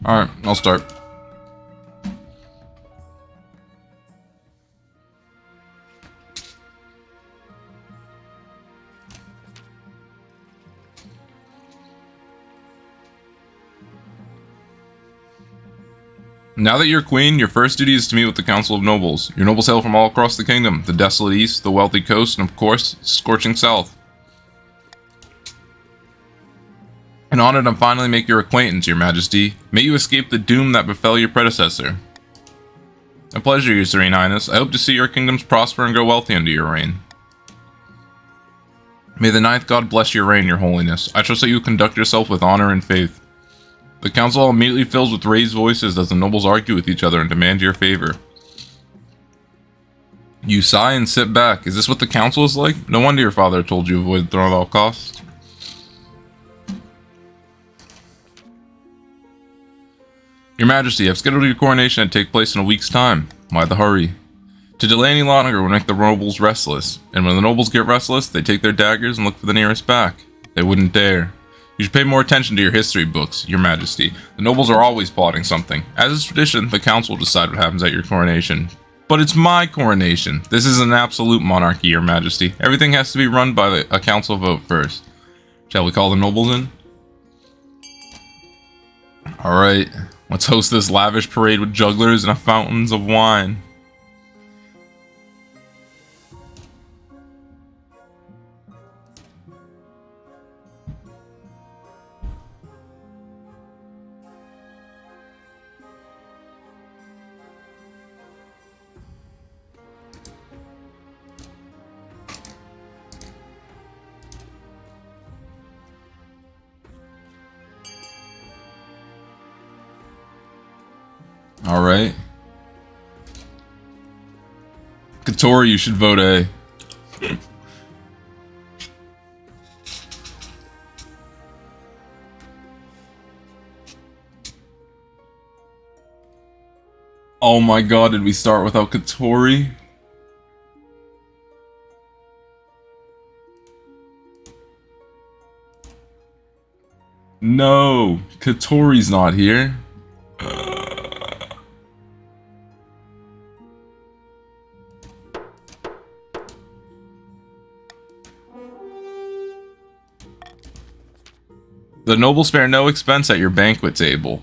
Alright, I'll start. Now that you're queen, your first duty is to meet with the Council of Nobles. Your nobles hail from all across the kingdom, the desolate east, the wealthy coast, and of course, scorching south. An honor to finally make your acquaintance, your majesty. May you escape the doom that befell your predecessor. A pleasure, your serene highness. I hope to see your kingdoms prosper and grow wealthy under your reign. May the ninth god bless your reign, your holiness. I trust that you conduct yourself with honor and faith. The council immediately fills with raised voices as the nobles argue with each other and demand your favor. You sigh and sit back. Is this what the council is like? No wonder your father told you to avoid the throne at all costs. Your Majesty, I've scheduled your coronation to take place in a week's time. Why the hurry? To delay any longer will make the nobles restless, and when the nobles get restless, they take their daggers and look for the nearest back. They wouldn't dare. You should pay more attention to your history books, your majesty. The nobles are always plotting something. As is tradition, the council will decide what happens at your coronation. But it's my coronation. This is an absolute monarchy, your majesty. Everything has to be run by a council vote first. Shall we call the nobles in? Alright, let's host this lavish parade with jugglers and fountains of wine. Alright. KotC, you should vote A. Oh my god, did we start without KotC? No, KotC's not here. The nobles spare no expense at your banquet table,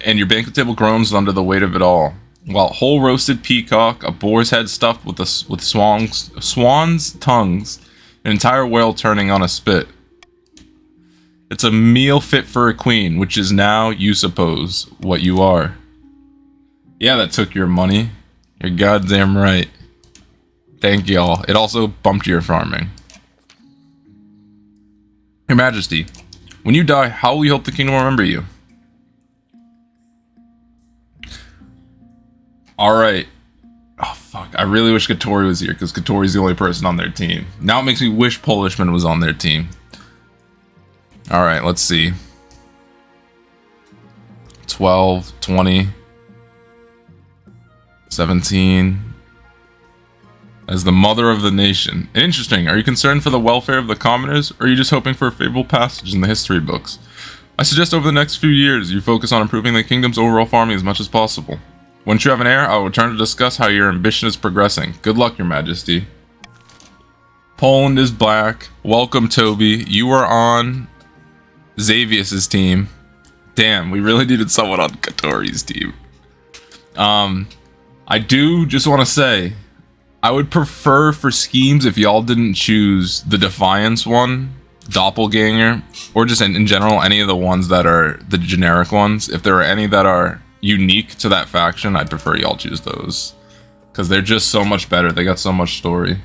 and your banquet table groans under the weight of it all. While whole roasted peacock, a boar's head stuffed with swan's tongues, an entire whale turning on a spit. It's a meal fit for a queen, which is now, you suppose, what you are. Yeah, that took your money. You're goddamn right. Thank y'all. It also bumped your farming. Your Majesty, when you die, how will you hope the kingdom will remember you? Alright. Oh, fuck. I really wish KotC was here, because KotC's the only person on their team. Now it makes me wish Polishman was on their team. Alright, let's see. 12, 20, 17. As the mother of the nation. Interesting. Are you concerned for the welfare of the commoners, or are you just hoping for a favorable passage in the history books? I suggest over the next few years, you focus on improving the kingdom's overall farming as much as possible. Once you have an heir, I will return to discuss how your ambition is progressing. Good luck, your majesty. Poland is black. Welcome, Toby. You are on Xavius's team. Damn, we really needed someone on KotC's team. I do just want to say, I would prefer for schemes if y'all didn't choose the Defiance one, Doppelganger, or just in general any of the ones that are the generic ones. If there are any that are unique to that faction, I'd prefer y'all choose those, because they're just so much better. They got so much story.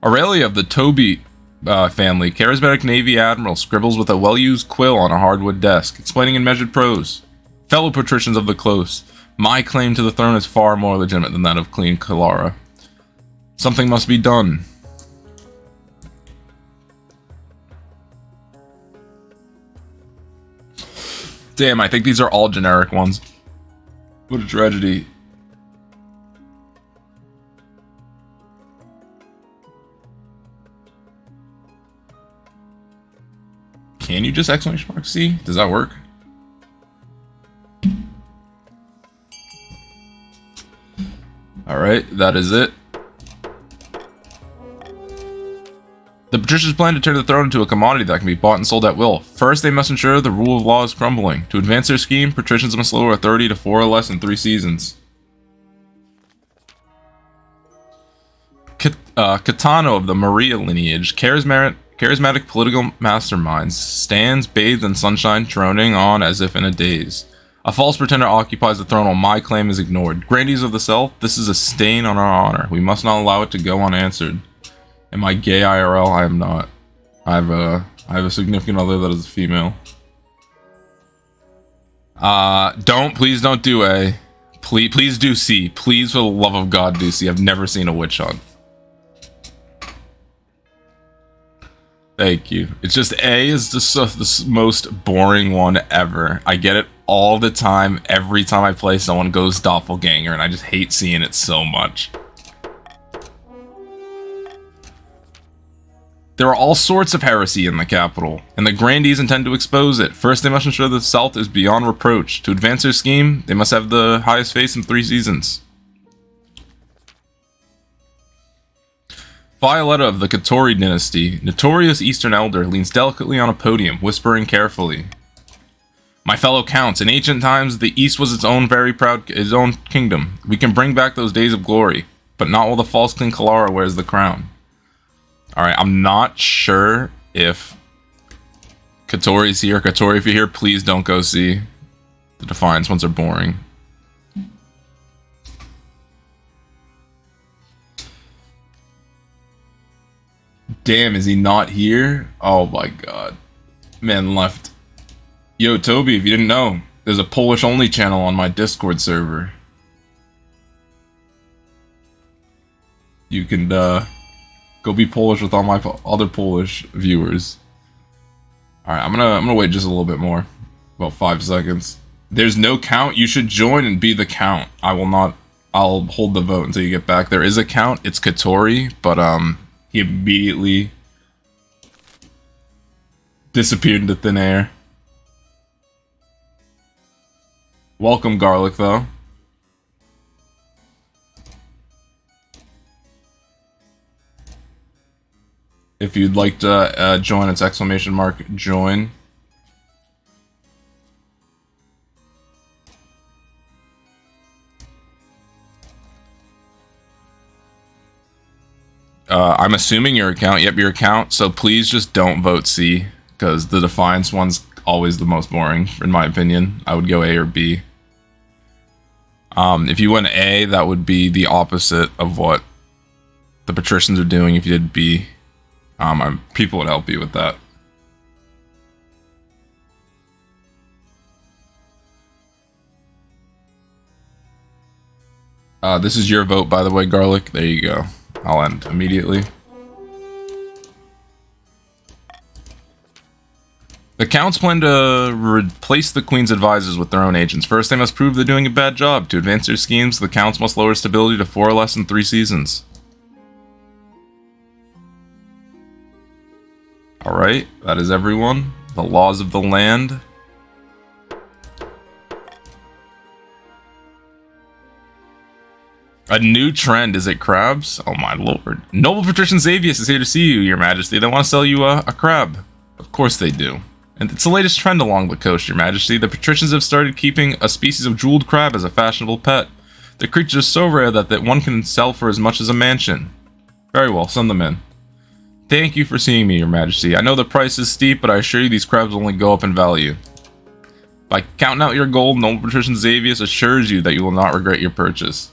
Aurelia of the Toby family, charismatic Navy admiral, scribbles with a well-used quill on a hardwood desk, explaining in measured prose. Fellow patricians of the close, my claim to the throne is far more legitimate than that of Queen Kelara. Something must be done. Damn, I think these are all generic ones. What a tragedy. Can you just exclamation mark C? Does that work? Alright, that is it. The patricians plan to turn the throne into a commodity that can be bought and sold at will. First, they must ensure the rule of law is crumbling. To advance their scheme, patricians must lower authority to 4 or less in 3 seasons. Kitano of the Maria lineage, charismatic political masterminds, stands bathed in sunshine, droning on as if in a daze. A false pretender occupies the throne while my claim is ignored. Grandees of the South, this is a stain on our honor. We must not allow it to go unanswered. Am I gay IRL? I am not. I have a significant other that is a female. Please don't do A. Please do C. Please, for the love of God, do C. I've never seen a witch hunt. Thank you. It's just A is just the most boring one ever. I get it all the time. Every time I play, someone goes doppelganger, and I just hate seeing it so much. There are all sorts of heresy in the capital, and the grandees intend to expose it. First, they must ensure the South is beyond reproach. To advance their scheme, they must have the highest face in 3 seasons. Violetta of the KotC Dynasty, notorious Eastern elder, leans delicately on a podium, whispering carefully. My fellow counts, in ancient times, the East was its own kingdom. We can bring back those days of glory, but not while the false king Kelara wears the crown. Alright, I'm not sure if KotC's here. KotC, if you're here, please don't go see. The Defiance ones are boring. Damn, is he not here? Oh my god. Man left. Yo, Toby, if you didn't know, there's a Polish-only channel on my Discord server. You can, go be Polish with all my other Polish viewers. Alright, I'm gonna wait just a little bit more. About 5 seconds. There's no count. You should join and be the count. I'll hold the vote until you get back. There is a count. It's KotC, but he immediately disappeared into thin air. Welcome, Garlic, though. If you'd like to join, it's ! join. I'm assuming your account. Yep, your account. So please just don't vote C, because the Defiance one's always the most boring, in my opinion. I would go A or B. If you went A, that would be the opposite of what the patricians are doing. If you did B, people would help you with that. This is your vote, by the way, Garlic. There you go. I'll end immediately. The counts plan to replace the Queen's advisors with their own agents. First, they must prove they're doing a bad job. To advance their schemes, the counts must lower stability to 4 or less in 3 seasons. Alright, that is everyone. The laws of the land. A new trend, is it crabs? Oh my lord. Noble Patrician Xavius is here to see you, your majesty. They want to sell you a crab. Of course they do. And it's the latest trend along the coast, your majesty. The patricians have started keeping a species of jeweled crab as a fashionable pet. The creature is so rare that one can sell for as much as a mansion. Very well, send them in. Thank you for seeing me, your majesty. I know the price is steep, but I assure you these crabs will only go up in value. By counting out your gold, Noble Patrician Xavius assures you that you will not regret your purchase.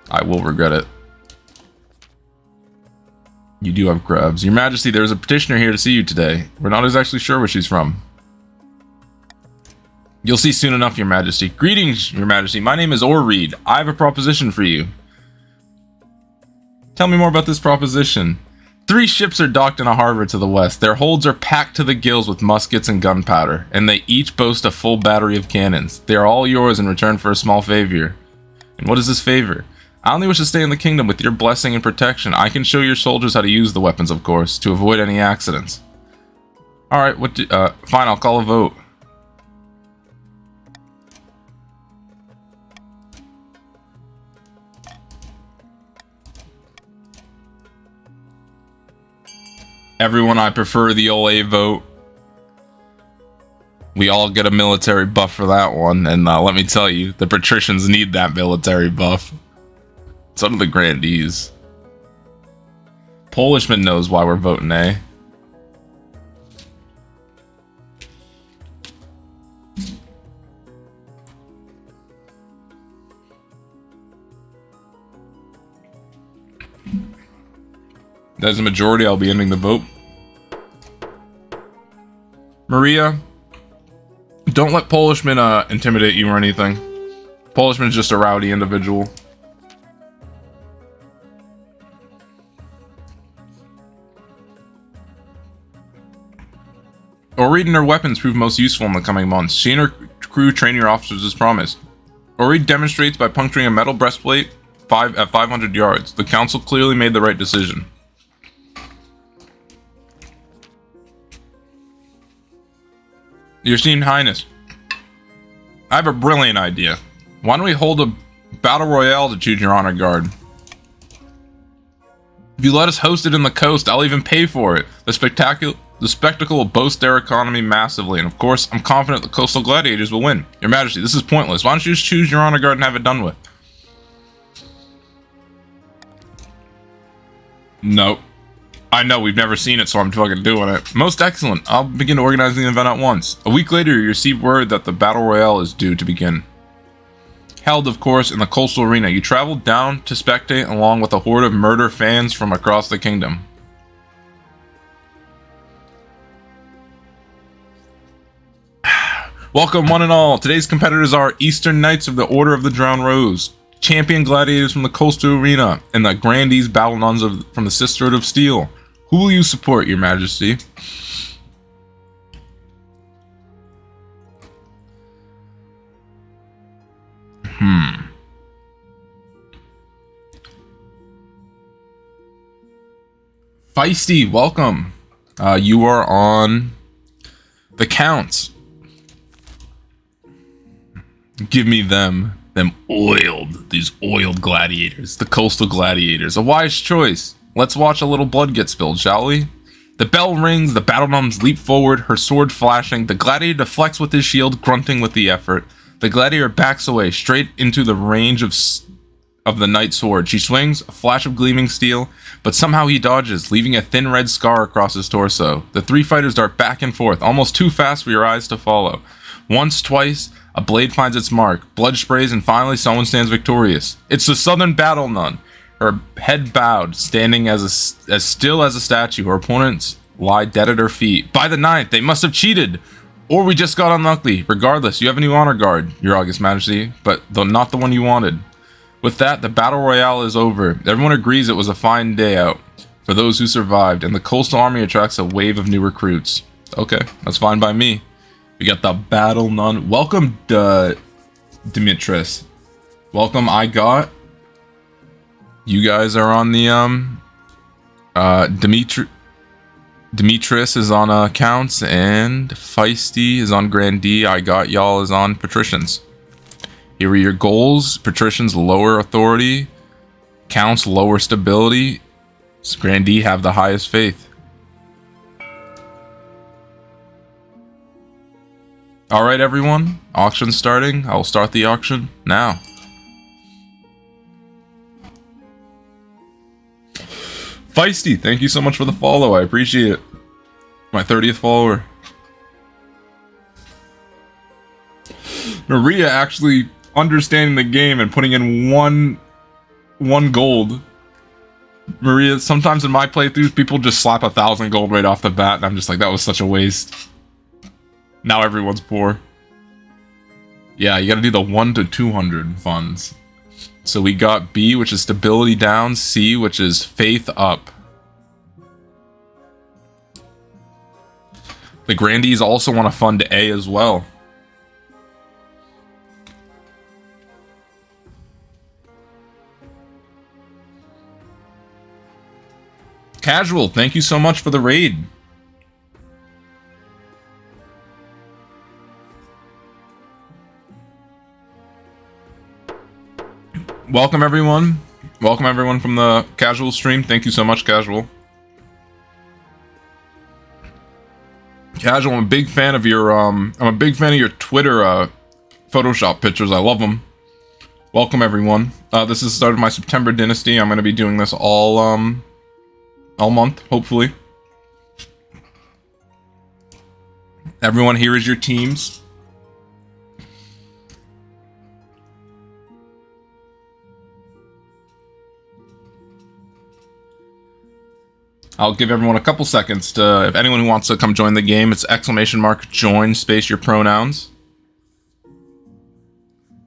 I will regret it. You do have crabs. Your majesty, there's a petitioner here to see you today. We're not exactly sure where she's from. You'll see soon enough, your majesty. Greetings, your majesty. My name is Orreed. I have a proposition for you. Tell me more about this proposition. 3 ships are docked in a harbor to the west. Their holds are packed to the gills with muskets and gunpowder, and they each boast a full battery of cannons. They are all yours in return for a small favor. And what is this favor? I only wish to stay in the kingdom with your blessing and protection. I can show your soldiers how to use the weapons, of course, to avoid any accidents. Alright, fine, I'll call a vote. Everyone, I prefer the old A vote. We all get a military buff for that one, and let me tell you, the patricians need that military buff. So do the grandees. Polishman knows why we're voting A. As a majority, I'll be ending the vote. Maria, don't let Polishman intimidate you or anything. Polishman's just a rowdy individual. Oreed and her weapons prove most useful in the coming months. She and her crew train your officers as promised. Oreed demonstrates by puncturing a metal breastplate at 500 yards. The council clearly made the right decision. Your esteemed highness, I have a brilliant idea. Why don't we hold a battle royale to choose your honor guard? If you let us host it in the coast, I'll even pay for it. The spectacle will boost their economy massively, and of course, I'm confident the coastal gladiators will win. Your majesty, this is pointless. Why don't you just choose your honor guard and have it done with? Nope. I know, we've never seen it, so I'm fucking doing it. Most excellent. I'll begin organizing the event at once. A week later, you receive word that the battle royale is due to begin. Held, of course, in the coastal arena. You travel down to spectate along with a horde of murder fans from across the kingdom. Welcome, one and all. Today's competitors are Eastern Knights of the Order of the Drowned Rose, champion gladiators from the coastal arena, and the grandees battle nuns from the Sisterhood of Steel. Who will you support, your majesty? Feisty, welcome. You are on the Counts. Give me them these oiled gladiators, the coastal gladiators. A wise choice. Let's watch a little blood get spilled, shall we? The bell rings, the battle nuns leap forward, her sword flashing. The gladiator deflects with his shield, grunting with the effort. The gladiator backs away, straight into the range of the knight's sword. She swings, a flash of gleaming steel, but somehow he dodges, leaving a thin red scar across his torso. The three fighters dart back and forth, almost too fast for your eyes to follow. Once, twice, a blade finds its mark, blood sprays, and finally someone stands victorious. It's the Southern Battle Nun, her head bowed, standing as still as a statue. Her opponents lie dead at her feet. By the ninth, they must have cheated! Or we just got unlucky. Regardless, you have a new honor guard, your August Majesty, but not the one you wanted. With that, the battle royale is over. Everyone agrees it was a fine day out for those who survived, and the coastal army attracts a wave of new recruits. Okay, that's fine by me. We got the battle nun. Welcome, Dimitris. Welcome, I got. You guys are on the Dimitris is on accounts, and Feisty is on Grandee. I got y'all is on patricians. Here are your goals. Patricians lower authority, counts lower stability. Grandee have the highest faith. All right, everyone. Auction starting. I will start the auction now. Feisty, thank you so much for the follow. I appreciate it. My 30th follower. Maria actually understanding the game and putting in one gold. Maria, sometimes in my playthroughs, people just slap 1,000 gold right off the bat, and I'm just like, that was such a waste. Now everyone's poor. Yeah, you gotta do the 1 to 200 funds. So we got B, which is stability down, C, which is faith up. The grandees also want to fund A as well. Casual, thank you so much for the raid. Welcome everyone. Welcome everyone from the Casual stream. Thank you so much, Casual. Casual, I'm a big fan of your Twitter Photoshop pictures. I love them. Welcome everyone. This is the start of my September Dynasty. I'm going to be doing this all month, hopefully. Everyone, here is your teams. I'll give everyone a couple seconds to, if anyone who wants to come join the game, it's !join space your pronouns.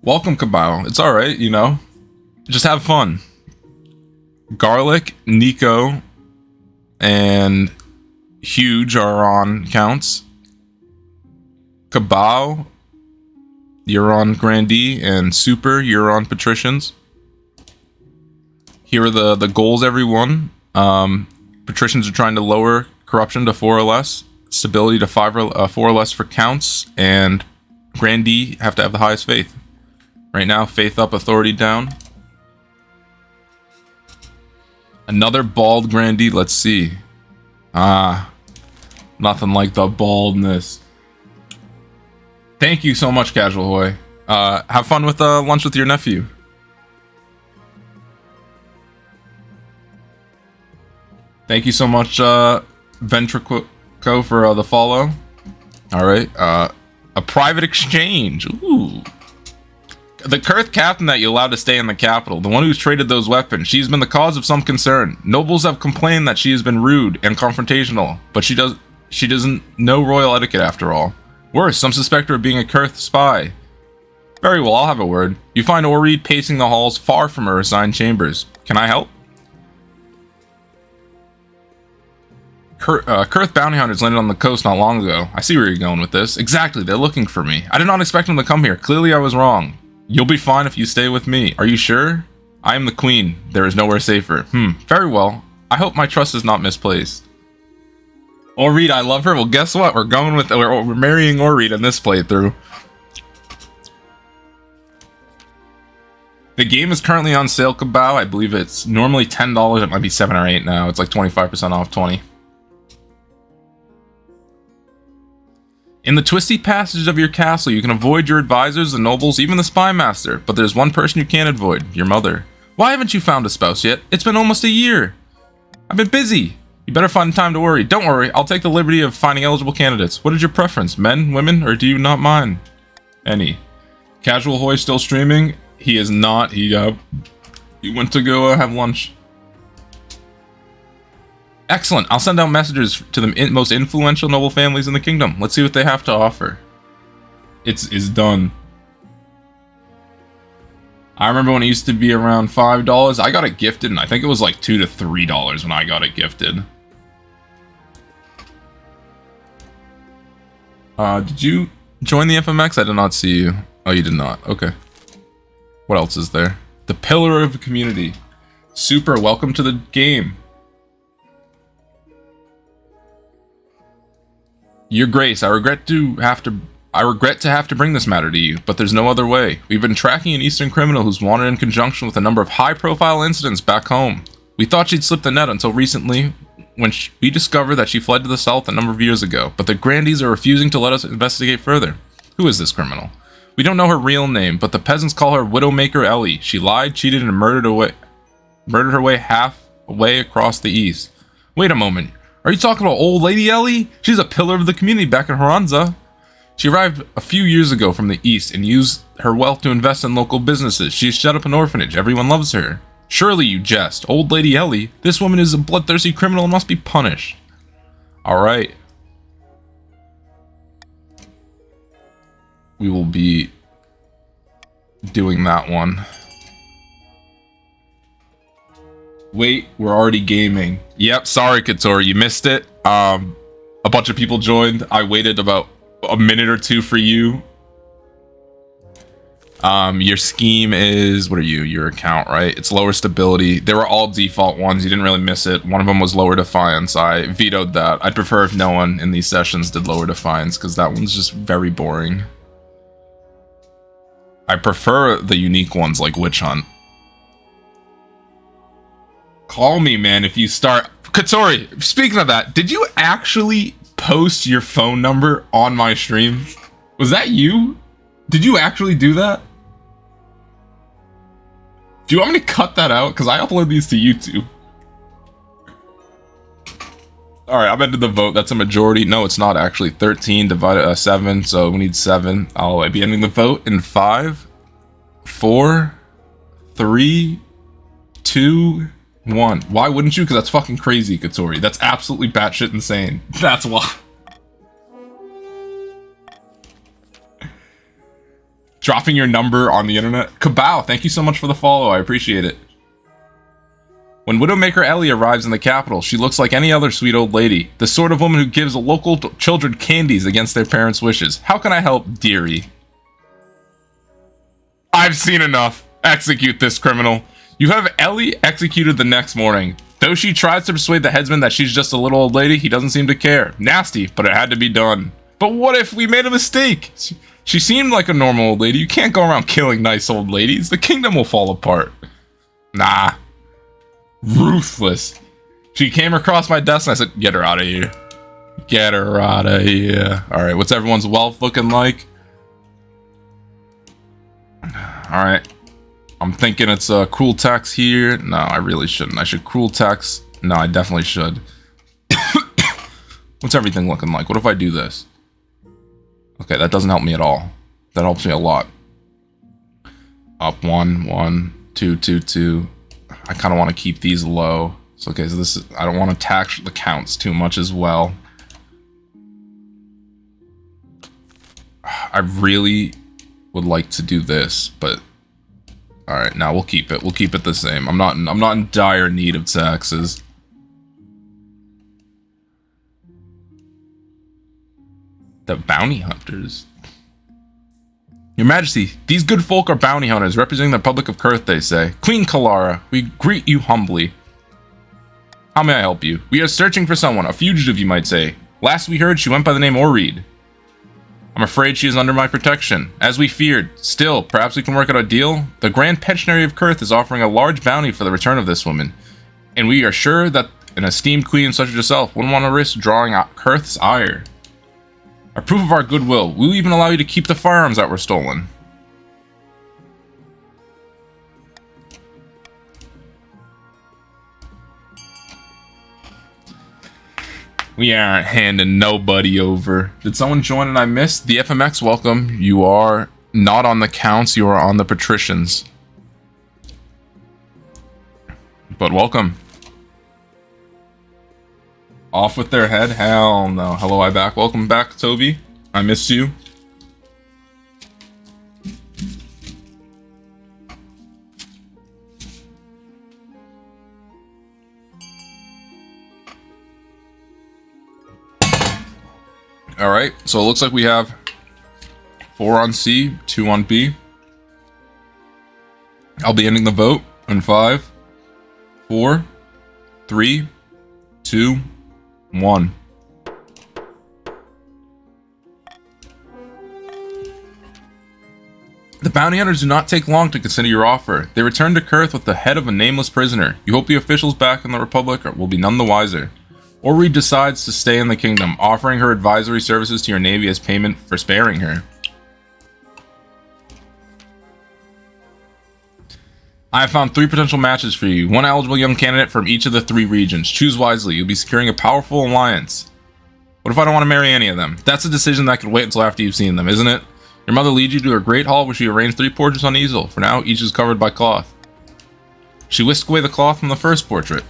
Welcome, Cabal. It's alright, you know. Just have fun. Garlic, Nico, and Huge are on counts. Cabal, you're on Grandee, and Super, you're on Patricians. Here are the goals, everyone. Patricians are trying to lower corruption to 4 or less, stability to 4 or less for counts, and Grandee have to have the highest faith. Right now, faith up, authority down. Another bald Grandee, let's see. Nothing like the baldness. Thank you so much, Casual Hoy. Have fun with lunch with your nephew. Thank you so much, Ventrico, for the follow. Alright, a private exchange. Ooh. The KotC captain that you allowed to stay in the capital, the one who's traded those weapons, she's been the cause of some concern. Nobles have complained that she has been rude and confrontational, but she doesn't know royal etiquette after all. Worse, some suspect her of being a KotC spy. Very well, I'll have a word. You find Oreed pacing the halls far from her assigned chambers. Can I help? KotC bounty hunters landed on the coast not long ago. I see where you're going with this. Exactly, they're looking for me. I did not expect them to come here. Clearly I was wrong. You'll be fine if you stay with me. Are you sure? I am the queen. There is nowhere safer. Very well. I hope my trust is not misplaced. Oreed, I love her. Well, guess what? We're marrying Oreed in this playthrough. The game is currently on sale, Cabal. I believe it's normally $10. It might be 7 or 8 now. It's like 25% off 20. In the twisty passages of your castle, you can avoid your advisors, the nobles, even the spy master. But there's one person you can't avoid, your mother. Why haven't you found a spouse yet? It's been almost a year. I've been busy. You better find time to worry. Don't worry, I'll take the liberty of finding eligible candidates. What is your preference, men, women, or do you not mind? Any. Casual Hoy still streaming? He is not. He went to go have lunch. Excellent. I'll send out messages to the most influential noble families in the kingdom. Let's see what they have to offer. It's done. I remember when it used to be around $5. I got it gifted, and I think it was like $2 to $3 when I got it gifted. Did you join the FMX? I did not see you. Oh, you did not. Okay. What else is there? The Pillar of the Community. Super, welcome to the game. Your Grace, I regret to have to bring this matter to you, but there's no other way. We've been tracking an Eastern criminal who's wanted in conjunction with a number of high-profile incidents back home. We thought she'd slipped the net until recently, when we discovered that she fled to the south a number of years ago, but the Grandees are refusing to let us investigate further. Who is this criminal? We don't know her real name, but the peasants call her Widowmaker Ellie. She lied, cheated, and murdered her way halfway across the east. Wait a moment. Are you talking about old lady Ellie? She's a pillar of the community back in Haranza. She arrived a few years ago from the east and used her wealth to invest in local businesses. She's set up an orphanage. Everyone loves her. Surely you jest. Old lady Ellie? This woman is a bloodthirsty criminal and must be punished. Alright. We will be doing that one. Wait, we're already gaming. Yep, sorry, KotC, you missed it. A bunch of people joined. I waited about a minute or two for you. Your scheme is, what are you? Your account, right? It's lower stability. They were all default ones. You didn't really miss it. One of them was lower defiance. I vetoed that. I'd prefer if no one in these sessions did lower defiance, because that one's just very boring. I prefer the unique ones like Witch Hunt. Call me, man, if you start... KotC, speaking of that, did you actually post your phone number on my stream? Was that you? Did you actually do that? Do you want me to cut that out? Because I upload these to YouTube. Alright, I'm ending the vote. That's a majority. No, it's not actually. 13 divided 7, so we need 7. I'll be ending the vote in 5, 4, 3, 2, 1. Why wouldn't you? Because that's fucking crazy, KotC. That's absolutely batshit insane. That's why. Dropping your number on the internet. Kabow, thank you so much for the follow. I appreciate it. When Widowmaker Ellie arrives in the capital, she looks like any other sweet old lady. The sort of woman who gives local children candies against their parents' wishes. How can I help, dearie? I've seen enough. Execute this criminal. You have Ellie executed the next morning. Though she tries to persuade the headsman that she's just a little old lady, he doesn't seem to care. Nasty, but it had to be done. But what if we made a mistake? She seemed like a normal old lady. You can't go around killing nice old ladies. The kingdom will fall apart. Nah. Ruthless. She came across my desk and I said, get her out of here. Get her out of here. Alright, what's everyone's wealth looking like? Alright. I'm thinking it's a cruel tax here. No, I really shouldn't. I should cruel tax. No, I definitely should. What's everything looking like? What if I do this? Okay, that doesn't help me at all. That helps me a lot. Up 1, 1, 2, 2, 2. I kind of want to keep these low. So okay, so this is, I don't want to tax the counts too much as well. I really would like to do this, but all right, now we'll keep it. We'll keep it the same. I'm not in dire need of taxes. The bounty hunters. Your Majesty, these good folk are bounty hunters, representing the Republic of KotC, they say. Queen Kelara, we greet you humbly. How may I help you? We are searching for someone, a fugitive you might say. Last we heard, she went by the name Oreed. I'm afraid she is under my protection. As we feared. Still, perhaps we can work out a deal? The Grand Pensionary of KotC is offering a large bounty for the return of this woman. And we are sure that an esteemed queen such as yourself wouldn't want to risk drawing out KotC's ire. A proof of our goodwill, we'll even allow you to keep the firearms that were stolen. We aren't handing nobody over. Did someone join and I missed? The FMX, welcome. You are not on the counts, you are on the patricians. But welcome. Off with their head? Hell no. Hello, I back. Welcome back, Toby. I missed you. Alright, so it looks like we have 4 on C, 2 on B. I'll be ending the vote in 5, 4, 3, 2, 1. The bounty hunters do not take long to consider your offer. They return to KotC with the head of a nameless prisoner. You hope the officials back in the Republic will be none the wiser. Oreed decides to stay in the kingdom, offering her advisory services to your navy as payment for sparing her. I have found 3 potential matches for you. 1 eligible young candidate from each of the 3 regions. Choose wisely. You'll be securing a powerful alliance. What if I don't want to marry any of them? That's a decision that could wait until after you've seen them, isn't it? Your mother leads you to her great hall where she arranged 3 portraits on easel. For now, each is covered by cloth. She whisked away the cloth from the first portrait.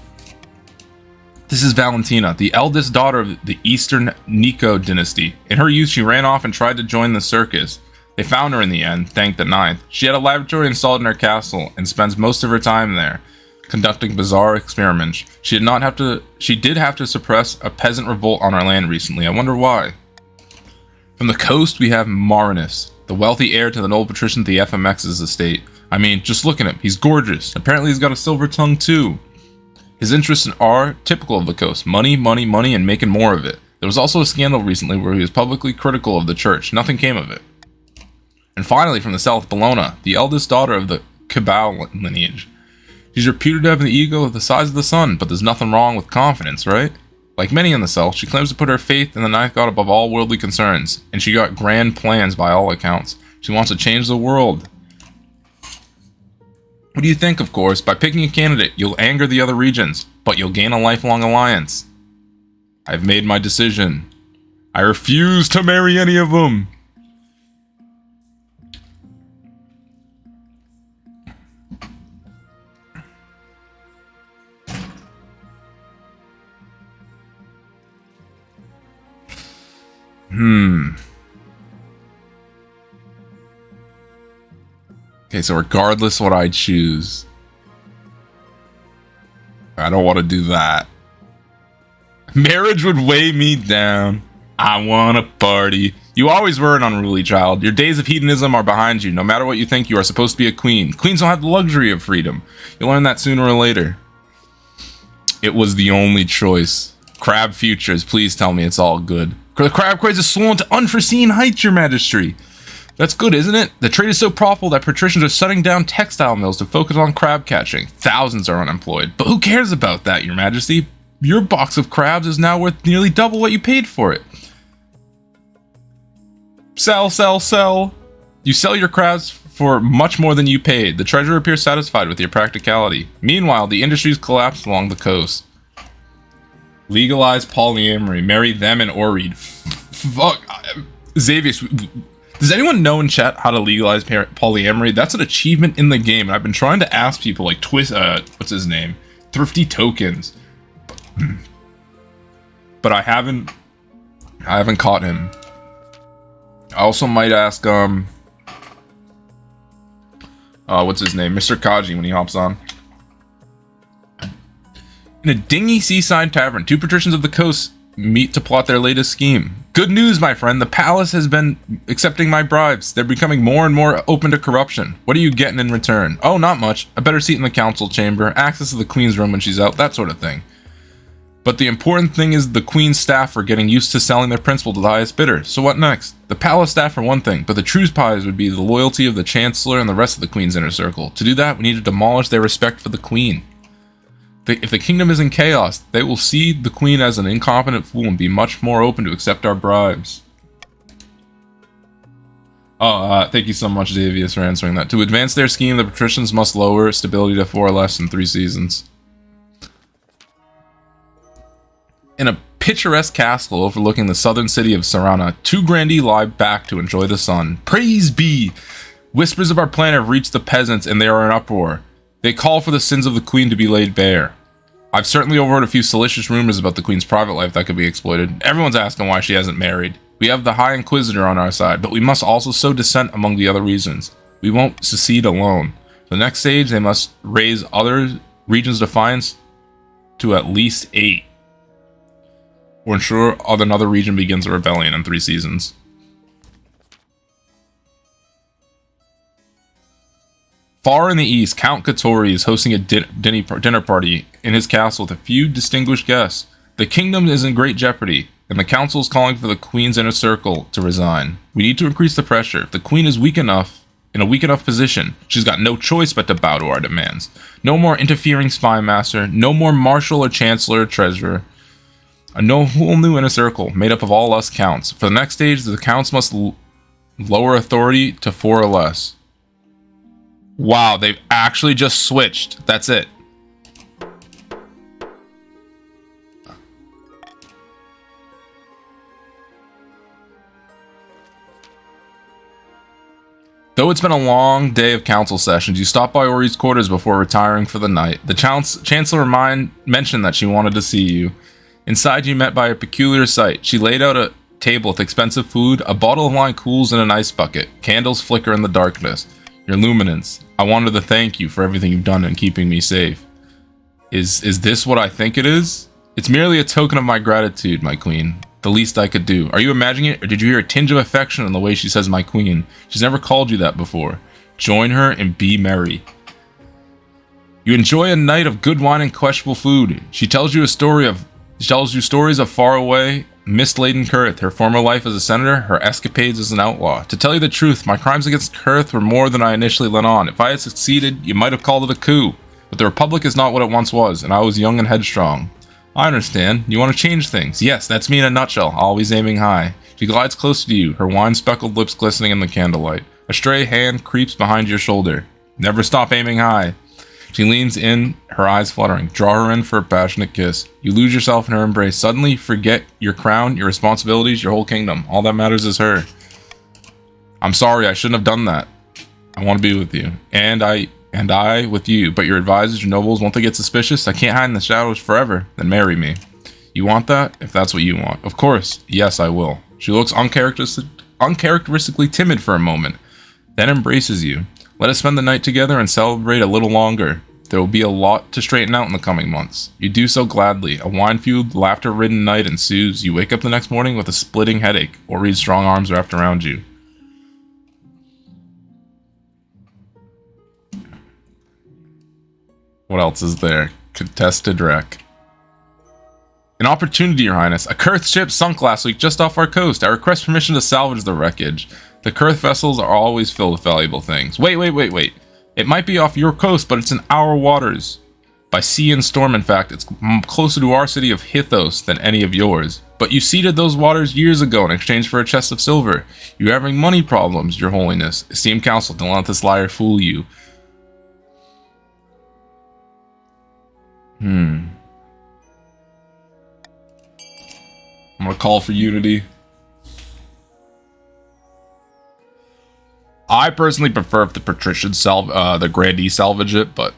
This is Valentina, the eldest daughter of the Eastern Nico dynasty. In her youth, she ran off and tried to join the circus. They found her in the end, thank the ninth. She had a laboratory installed in her castle and spends most of her time there, conducting bizarre experiments. She did have to suppress a peasant revolt on our land recently. I wonder why. From the coast, we have Marinus, the wealthy heir to the noble patrician of the FMX's estate. I mean, just look at him. He's gorgeous. Apparently, he's got a silver tongue too. His interests are typical of the coast. Money, money, money, and making more of it. There was also a scandal recently where he was publicly critical of the church. Nothing came of it. And finally, from the south, Bologna, the eldest daughter of the Cabal lineage. She's reputed to have an ego the size of the sun, but there's nothing wrong with confidence, right? Like many in the South, she claims to put her faith in the ninth god above all worldly concerns, and she got grand plans by all accounts. She wants to change the world. What do you think, of course? By picking a candidate, you'll anger the other regions, but you'll gain a lifelong alliance. I've made my decision. I refuse to marry any of them. Okay, so regardless what I choose, I don't want to do that. Marriage would weigh me down. I want to party. You always were an unruly child. Your days of hedonism are behind you. No matter what you think, you are supposed to be a queen. Queens don't have the luxury of freedom. You'll learn that sooner or later. It was the only choice. Crab futures, please tell me it's all good. The crab craze has swollen to unforeseen heights, your majesty. That's good, isn't it? The trade is so profitable that patricians are shutting down textile mills to focus on crab catching. Thousands are unemployed. But who cares about that, your majesty? Your box of crabs is now worth nearly double what you paid for it. Sell, sell, sell. You sell your crabs for much more than you paid. The treasurer appears satisfied with your practicality. Meanwhile, the industries collapsed along the coast. Legalize polyamory. Marry them and Oreed. Fuck. Xavier, does anyone know in chat how to legalize polyamory? That's an achievement in the game, and I've been trying to ask people like what's his name? Thrifty Tokens. But I haven't caught him. I also might ask what's his name? Mr. Kaji when he hops on. In a dingy seaside tavern, two patricians of the coast meet to plot their latest scheme. Good news, my friend. The palace has been accepting my bribes. They're becoming more and more open to corruption. What are you getting in return? Oh, not much. A better seat in the council chamber, access to the queen's room when she's out, that sort of thing. But the important thing is the queen's staff are getting used to selling their principal to the highest bidder. So what next? The palace staff for one thing, but the true prize would be the loyalty of the chancellor and the rest of the queen's inner circle. To do that, we need to demolish their respect for the queen. If the kingdom is in chaos, they will see the queen as an incompetent fool and be much more open to accept our bribes. Thank you so much, Davius, for answering that. To advance their scheme, the patricians must lower stability to 4 or less in 3 seasons. In a picturesque castle overlooking the southern city of Sarana, 2 grandee lie back to enjoy the sun. Praise be! Whispers of our plan have reached the peasants and they are in uproar. They call for the sins of the queen to be laid bare. I've certainly overheard a few salacious rumors about the queen's private life that could be exploited. Everyone's asking why she hasn't married. We have the High Inquisitor on our side, but we must also sow dissent among the other regions. We won't secede alone. The next stage, they must raise other regions' defiance to at least 8. Or ensure another region begins a rebellion in 3 seasons. Far in the east, Count KotC is hosting a dinner party in his castle with a few distinguished guests. The kingdom is in great jeopardy, and the council is calling for the queen's inner circle to resign. We need to increase the pressure. If the queen is weak enough, in a weak enough position, she's got no choice but to bow to our demands. No more interfering spy master, no more marshal or chancellor or treasurer. A whole new inner circle, made up of all us counts. For the next stage, the counts must lower authority to 4 or less. Wow, they've actually just switched. That's it. Though it's been a long day of council sessions, you stop by Ori's quarters before retiring for the night. The chancellor mentioned that she wanted to see you. Inside, you met by a peculiar sight. She laid out a table with expensive food, a bottle of wine cools in an ice bucket. Candles flicker in the darkness. Your luminance. I wanted to thank you for everything you've done in keeping me safe. Is this what I think it is? It's merely a token of my gratitude, my queen. The least I could do. Are you imagining it, or did you hear a tinge of affection in the way she says my queen? She's never called you that before. Join her and be merry. You enjoy a night of good wine and questionable food. She tells you stories of faraway, mist-laden Kurth, her former life as a senator, her escapades as an outlaw. To tell you the truth, my crimes against Kurth were more than I initially let on. If I had succeeded, you might have called it a coup. But the Republic is not what it once was, and I was young and headstrong. I understand. You want to change things. Yes, that's me in a nutshell, always aiming high. She glides close to you, her wine-speckled lips glistening in the candlelight. A stray hand creeps behind your shoulder. Never stop aiming high. She leans in, her eyes fluttering. Draw her in for a passionate kiss. You lose yourself in her embrace. Suddenly, forget your crown, your responsibilities, your whole kingdom. All that matters is her. I'm sorry, I shouldn't have done that. I want to be with you. And I with you. But your advisors, your nobles, won't they get suspicious? I can't hide in the shadows forever. Then marry me. You want that? If that's what you want. Of course. Yes, I will. She looks uncharacteristically timid for a moment, then embraces you. Let us spend the night together and celebrate a little longer. There will be a lot to straighten out in the coming months. You do so gladly. A wine-fueled, laughter-ridden night ensues. You wake up the next morning with a splitting headache. Ori's strong arms wrapped around you. What else is there? Contested wreck. An opportunity, Your Highness. A Kurth ship sunk last week just off our coast. I request permission to salvage the wreckage. The Kurth vessels are always filled with valuable things. Wait. It might be off your coast, but it's in our waters. By sea and storm, in fact, it's closer to our city of Hithos than any of yours. But you ceded those waters years ago in exchange for a chest of silver. You're having money problems, Your Holiness. Esteemed Council, don't let this liar fool you. I'm gonna call for unity. I personally prefer if the patricians the grandee salvage it, but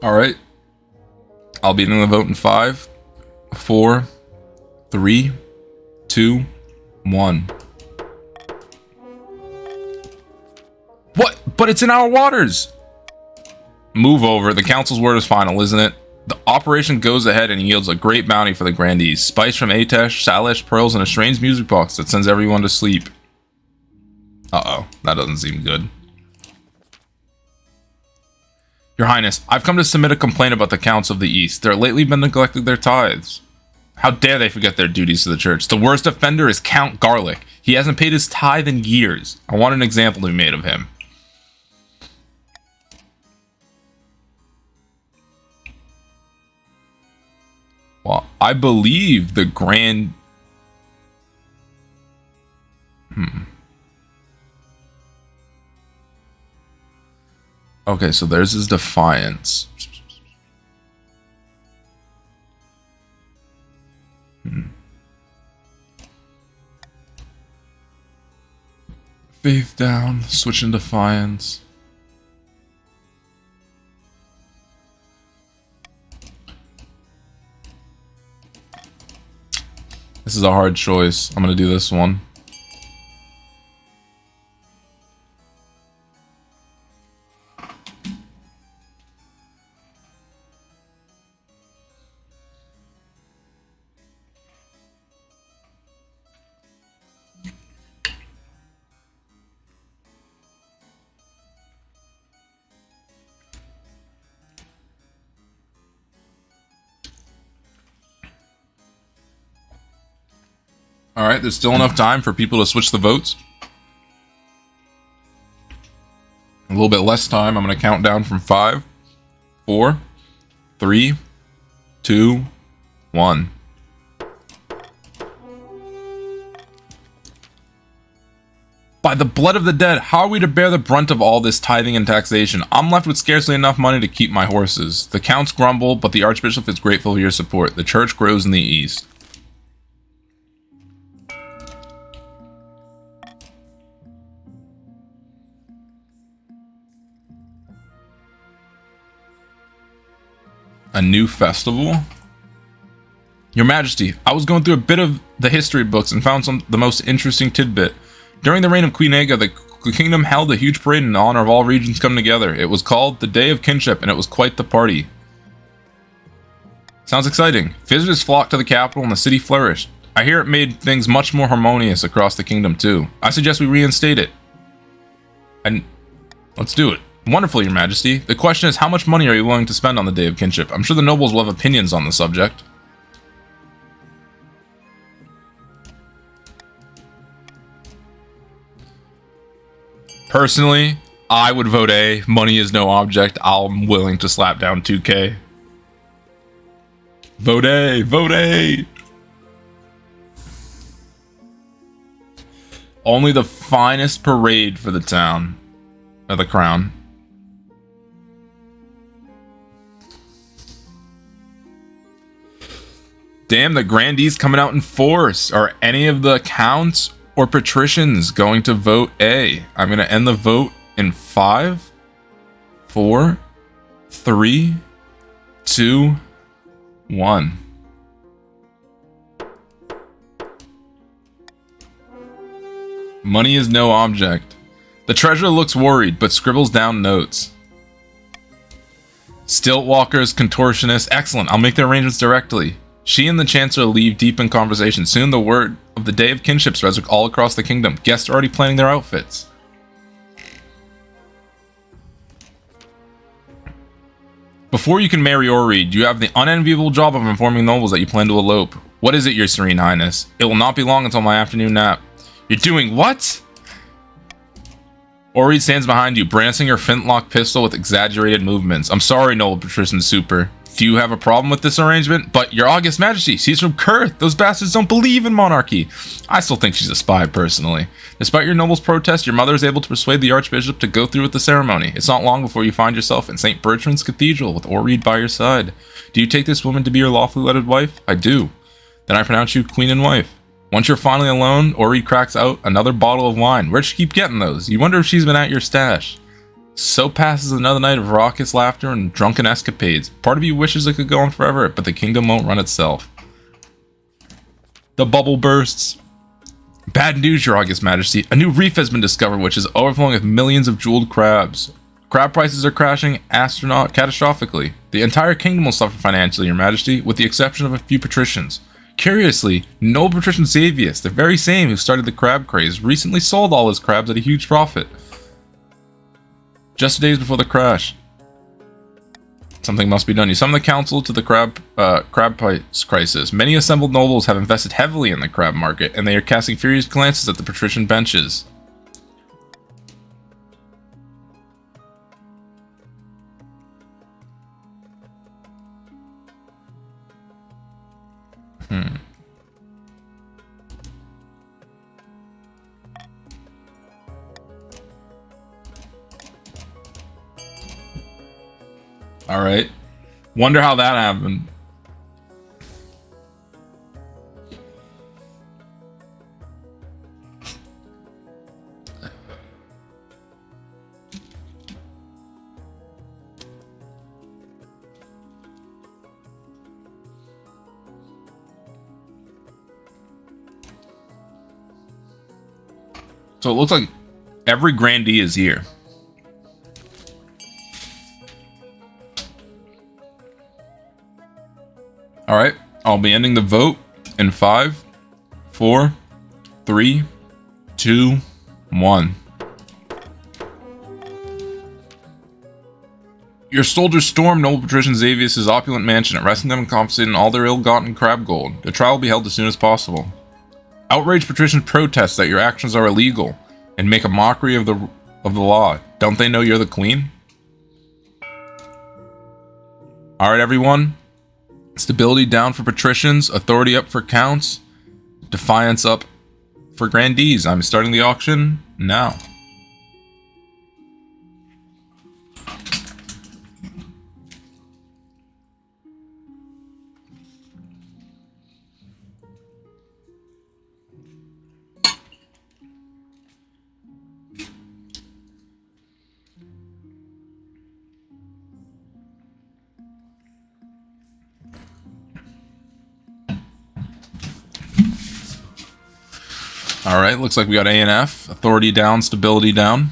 all right. I'll be in the vote in 5, 4, 3, 2, 1. What? But it's in our waters! Move over. The council's word is final, isn't it? The operation goes ahead and yields a great bounty for the grandees. Spice from Atesh, Salish, pearls, and a strange music box that sends everyone to sleep. Uh-oh. That doesn't seem good. Your Highness, I've come to submit a complaint about the counts of the East. They're lately been neglecting their tithes. How dare they forget their duties to the church? The worst offender is Count Garlic. He hasn't paid his tithe in years. I want an example to be made of him. Well, I believe the grand... Okay, so there's his defiance. Faith down, switch in defiance. This is a hard choice. I'm gonna do this one. Alright, there's still enough time for people to switch the votes. A little bit less time. I'm going to count down from 5, 4, 3, 2, 1. By the blood of the dead, how are we to bear the brunt of all this tithing and taxation? I'm left with scarcely enough money to keep my horses. The counts grumble, but the Archbishop is grateful for your support. The church grows in the East. A new festival? Your Majesty, I was going through a bit of the history books and found the most interesting tidbit. During the reign of Queen Aga, the kingdom held a huge parade in honor of all regions coming together. It was called the Day of Kinship, and it was quite the party. Sounds exciting. Visitors flocked to the capital and the city flourished. I hear it made things much more harmonious across the kingdom too. I suggest we reinstate it. And let's do it. Wonderful, Your Majesty. The question is, how much money are you willing to spend on the Day of Kinship? I'm sure the nobles will have opinions on the subject. Personally, I would vote A. Money is no object. I'm willing to slap down 2K. Vote A! Vote A! Only the finest parade for the town. Or the crown. Damn, the grandees coming out in force. Are any of the counts or patricians going to vote A? I'm going to end the vote in 5, 4, 3, 2, 1. Money is no object. The treasurer looks worried, but scribbles down notes. Stiltwalkers, contortionists, excellent. I'll make the arrangements directly. She and the Chancellor leave deep in conversation. Soon the word of the Day of Kinship spreads all across the kingdom. Guests are already planning their outfits. Before you can marry or read, you have the unenviable job of informing nobles that you plan to elope. What is it, Your Serene Highness? It will not be long until my afternoon nap. You're doing what? Ori stands behind you, brandishing her flintlock pistol with exaggerated movements. I'm sorry, noble patrician super. Do you have a problem with this arrangement? But Your August Majesty, she's from Kurth. Those bastards don't believe in monarchy. I still think she's a spy, personally. Despite your noble's protest, your mother is able to persuade the Archbishop to go through with the ceremony. It's not long before you find yourself in St. Bertrand's Cathedral with Oreed by your side. Do you take this woman to be your lawfully wedded wife? I do. Then I pronounce you queen and wife. Once you're finally alone, Oreed cracks out another bottle of wine. Where'd she keep getting those? You wonder if she's been at your stash. So passes another night of raucous laughter and drunken escapades. Part of you wishes it could go on forever, but the kingdom won't run itself. The bubble bursts. Bad news, Your August Majesty. A new reef has been discovered which is overflowing with millions of jeweled crabs. Crab prices are crashing catastrophically. The entire kingdom will suffer financially, Your Majesty, with the exception of a few patricians. Curiously, noble patrician Xavius, the very same who started the crab craze, recently sold all his crabs at a huge profit. Just days before the crash. Something must be done. You summon the council to the crab price crisis. Many assembled nobles have invested heavily in the crab market, and they are casting furious glances at the patrician benches. All right. Wonder how that happened. So it looks like every grandee is here. All right, I'll be ending the vote in 5, 4, 3, 2, 1. Your soldiers stormed noble patrician Xavius' opulent mansion, arresting them and confiscating all their ill-gotten crab gold. The trial will be held as soon as possible. Outraged patricians protest that your actions are illegal and make a mockery of the law. Don't they know you're the queen? All right, everyone. Stability down for patricians, authority up for counts, defiance up for grandees. I'm starting the auction now. All right, looks like we got A and F. Authority down, stability down.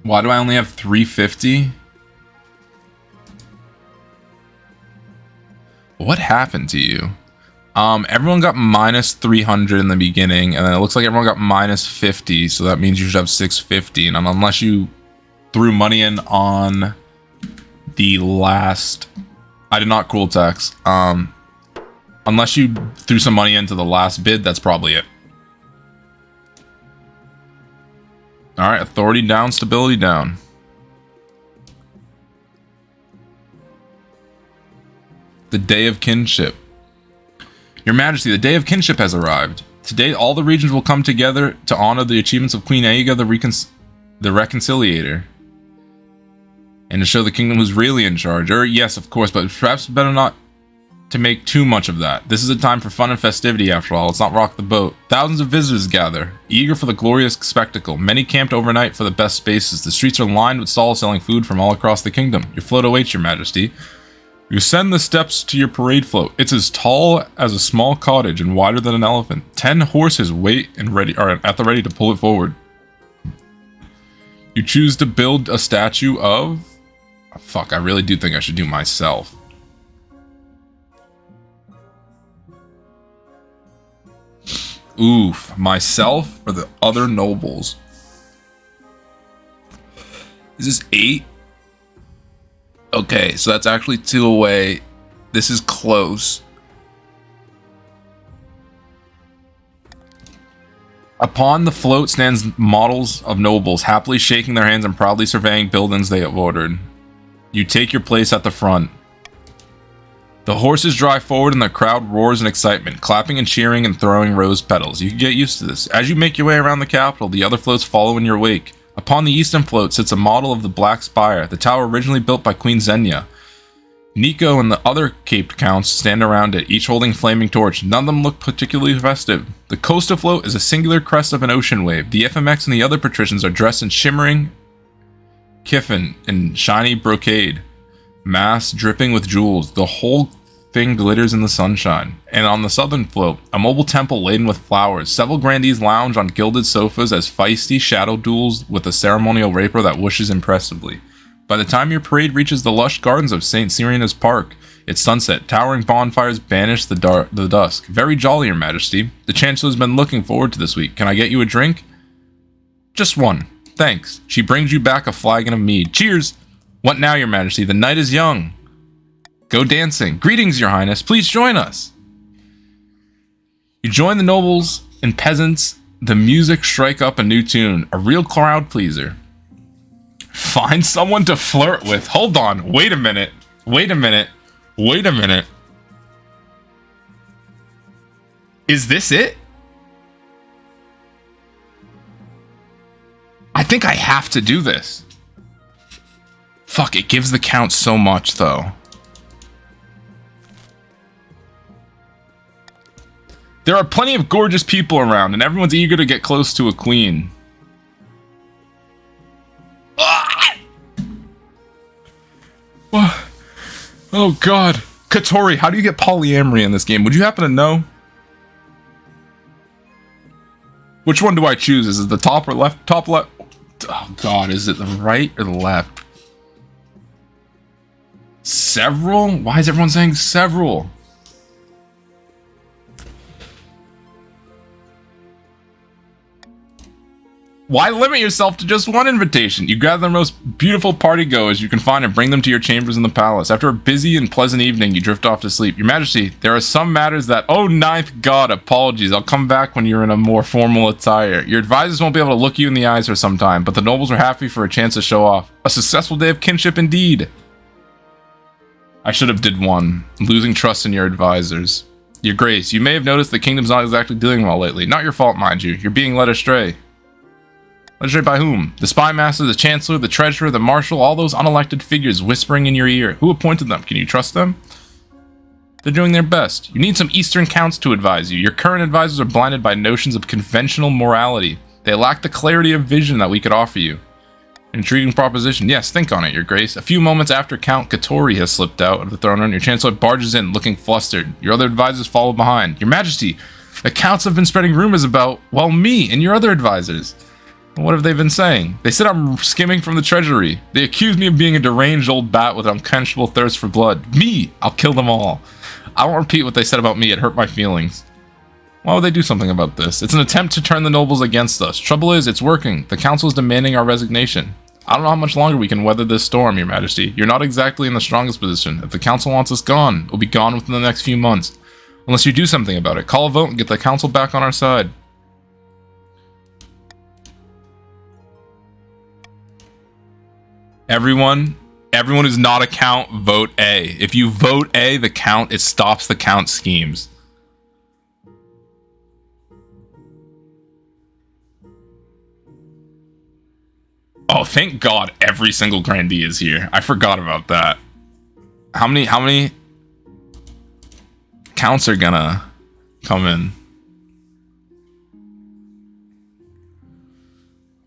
Why do I only have 350? What happened to you? Everyone got minus 300 in the beginning, and then it looks like everyone got minus 50, so that means you should have 650. And unless you threw money in on the last... I did not cool tax. Unless you threw some money into the last bid, that's probably it. Alright, authority down, stability down. The Day of Kinship. Your Majesty, the Day of Kinship has arrived. Today, all the regions will come together to honor the achievements of Queen Aega, the Reconciliator. And to show the kingdom who's really in charge. Or, yes, of course, but perhaps better not to make too much of that. This is a time for fun and festivity, after all. Let's not rock the boat. Thousands of visitors gather, eager for the glorious spectacle. Many camped overnight for the best spaces. The streets are lined with stalls selling food from all across the kingdom. Your float awaits, Your Majesty. You ascend the steps to your parade float. It's as tall as a small cottage and wider than an elephant. 10 horses wait and are at the ready to pull it forward. You choose to build a statue of... Oh, fuck, I really do think I should do myself. Oof, myself or the other nobles? Is this 8? Okay, so that's actually 2 away. This is close. Upon the float stands models of nobles, happily shaking their hands and proudly surveying buildings they have ordered. You take your place at the front. The horses drive forward and the crowd roars in excitement, clapping and cheering and throwing rose petals. You can get used to this. As you make your way around the capital, the other floats follow in your wake. Upon the eastern float sits a model of the Black Spire, the tower originally built by Queen Xenia. Nico and the other caped counts stand around it, each holding a flaming torch. None of them look particularly festive. The coastal float is a singular crest of an ocean wave. The FMX and the other patricians are dressed in shimmering kiffin and shiny brocade, masts dripping with jewels. The whole thing glitters in the sunshine. And on the southern float, a mobile temple laden with flowers. Several grandees lounge on gilded sofas as feisty shadow duels with a ceremonial rapier that whooshes impressively. By the time your parade reaches the lush gardens of St. Serena's Park, it's sunset. Towering bonfires banish the dusk. Very jolly, Your Majesty. The Chancellor's been looking forward to this week. Can I get you a drink? Just one. Thanks. She brings you back a flagon of mead. Cheers! What now, Your Majesty? The night is young. Go dancing. Greetings, Your Highness. Please join us. You join the nobles and peasants. The music strike up a new tune. A real crowd pleaser. Find someone to flirt with. Hold on. Wait a minute. Wait a minute. Wait a minute. Is this it? I think I have to do this. Fuck, it gives the count so much, though. There are plenty of gorgeous people around, and everyone's eager to get close to a queen. Ah! Oh god. KotC, how do you get polyamory in this game? Would you happen to know? Which one do I choose? Is it the top or left? Top left? Oh god, is it the right or the left? Several? Why is everyone saying several? Why limit yourself to just one invitation? You gather the most beautiful party goers you can find and bring them to your chambers in the palace. After a busy and pleasant evening, you drift off to sleep. Your Majesty, there are some matters that... Oh, ninth god, apologies. I'll come back when you're in a more formal attire. Your advisors won't be able to look you in the eyes for some time, but the nobles are happy for a chance to show off. A successful day of kinship indeed. I should have did one. Losing trust in your advisors. Your Grace, you may have noticed the kingdom's not exactly doing well lately. Not your fault, mind you. You're being led astray. Led astray by whom? The spy master, the chancellor, the treasurer, the marshal, all those unelected figures whispering in your ear. Who appointed them? Can you trust them? They're doing their best. You need some Eastern counts to advise you. Your current advisors are blinded by notions of conventional morality. They lack the clarity of vision that we could offer you. An intriguing proposition. Yes, think on it, Your Grace. A few moments after Count KotC has slipped out of the throne room, your chancellor barges in, looking flustered. Your other advisors follow behind. Your Majesty, the counts have been spreading rumors about, well, me and your other advisors. What have they been saying? They said I'm skimming from the treasury. They accuse me of being a deranged old bat with an unquenchable thirst for blood. Me! I'll kill them all. I won't repeat what they said about me. It hurt my feelings. Why would they do something about this? It's an attempt to turn the nobles against us. Trouble is, it's working. The council is demanding our resignation. I don't know how much longer we can weather this storm, Your Majesty. You're not exactly in the strongest position. If the council wants us gone, we'll be gone within the next few months. Unless you do something about it. Call a vote and get the council back on our side. Everyone who's not a count, vote A. If you vote A, the count, it stops the count schemes. Oh, thank God every single grandee is here. I forgot about that. How many counts are gonna come in?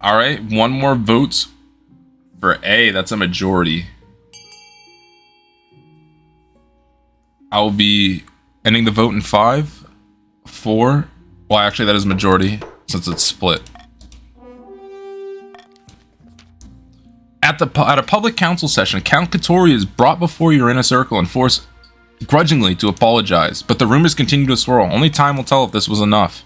Alright, one more votes for A. That's a majority. I will be ending the vote in 5, 4. Well, actually, that is majority since it's split. At a public council session, Count KotC is brought before your inner circle and forced grudgingly to apologize, but the rumors continue to swirl. Only time will tell if this was enough.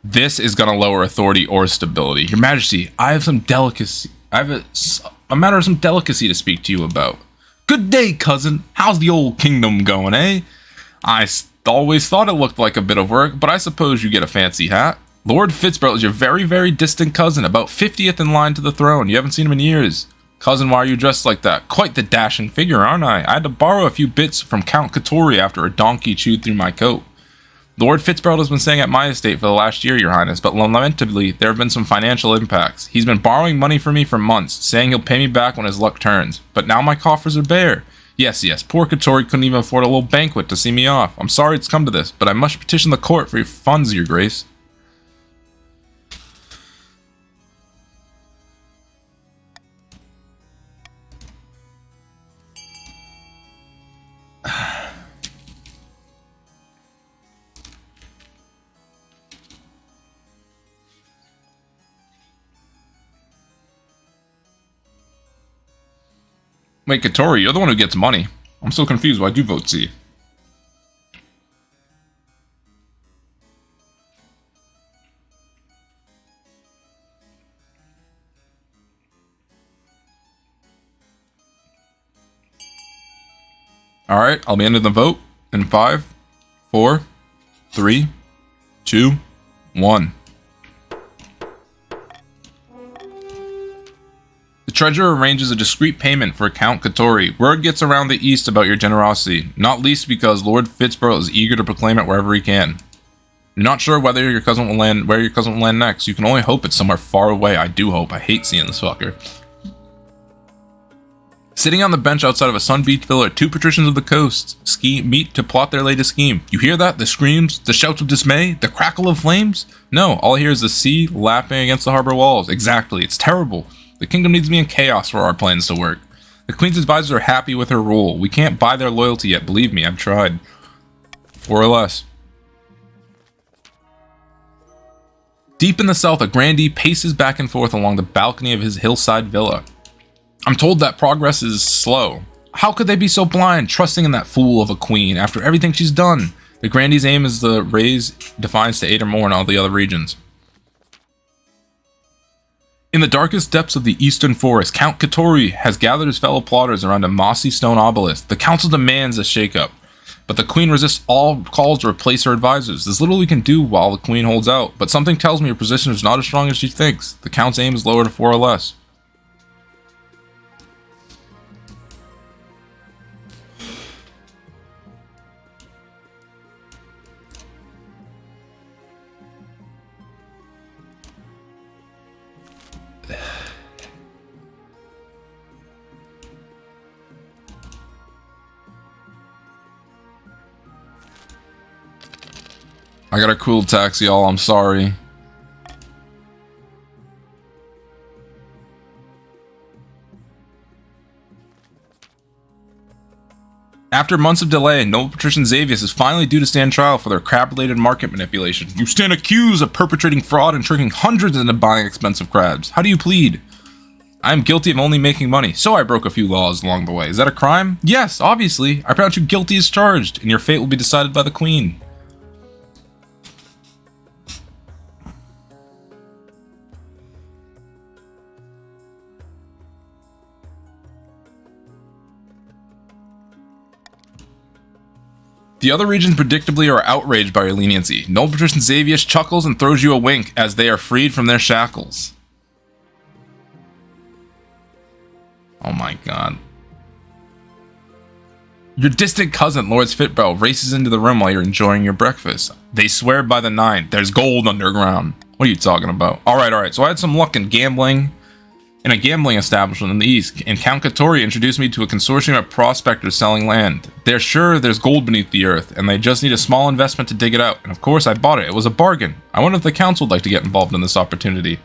This is gonna lower authority or stability. Your Majesty, I have some delicacy. I have a matter of some delicacy to speak to you about. Good day, cousin. How's the old kingdom going, eh? I always thought it looked like a bit of work, but I suppose you get a fancy hat. Lord Fitzgerald is your very, very distant cousin, about 50th in line to the throne. You haven't seen him in years. Cousin, why are you dressed like that? Quite the dashing figure, aren't I? I had to borrow a few bits from Count KotC after a donkey chewed through my coat. Lord Fitzgerald has been staying at my estate for the last year, Your Highness, but lamentably, there have been some financial impacts. He's been borrowing money from me for months, saying he'll pay me back when his luck turns. But now my coffers are bare. Yes, poor KotC couldn't even afford a little banquet to see me off. I'm sorry it's come to this, but I must petition the court for your funds, Your Grace. Wait, KotC, you're the one who gets money. I'm so confused. Why'd you vote C? Alright, I'll be ending the vote in 5, 4, 3, 2, 1. The treasurer arranges a discreet payment for Count KotC. Word gets around the east about your generosity, not least because Lord Fitzgerald is eager to proclaim it wherever he can. You're not sure where your cousin will land next. You can only hope it's somewhere far away. I do hope. I hate seeing this fucker. Sitting on the bench outside of a sun-beached villa, two patricians of the coast meet to plot their latest scheme. You hear that? The screams, the shouts of dismay, the crackle of flames? No, all I hear is the sea lapping against the harbor walls. Exactly, it's terrible. The kingdom needs to be in chaos for our plans to work. The Queen's advisors are happy with her rule. We can't buy their loyalty yet, believe me, I've tried. 4 or less. Deep in the south, a grandee paces back and forth along the balcony of his hillside villa. I'm told that progress is slow. How could they be so blind, trusting in that fool of a queen after everything she's done? The grandee's aim is to raise defiance to 8 or more in all the other regions. In the darkest depths of the eastern forest, Count KotC has gathered his fellow plotters around a mossy stone obelisk. The council demands a shakeup, but the queen resists all calls to replace her advisors. There's little we can do while the queen holds out, but something tells me her position is not as strong as she thinks. The count's aim is lower to 4 or less. I got a cool taxi, y'all. I'm sorry. After months of delay, Noble Patrician Xavius is finally due to stand trial for their crab-related market manipulation. You stand accused of perpetrating fraud and tricking hundreds into buying expensive crabs. How do you plead? I am guilty of only making money, so I broke a few laws along the way. Is that a crime? Yes, obviously. I pronounce you guilty as charged, and your fate will be decided by the Queen. The other regions predictably are outraged by your leniency. Noble Patrician Xavius chuckles and throws you a wink as they are freed from their shackles. Oh my god. Your distant cousin, Lord Fitbell, races into the room while you're enjoying your breakfast. They swear by the 9. There's gold underground. What are you talking about? Alright. So I had some luck in gambling. In a gambling establishment in the east, and Count Katori introduced me to a consortium of prospectors selling land. They're sure there's gold beneath the earth, and they just need a small investment to dig it out. And of course, I bought it. It was a bargain. I wonder if the council would like to get involved in this opportunity.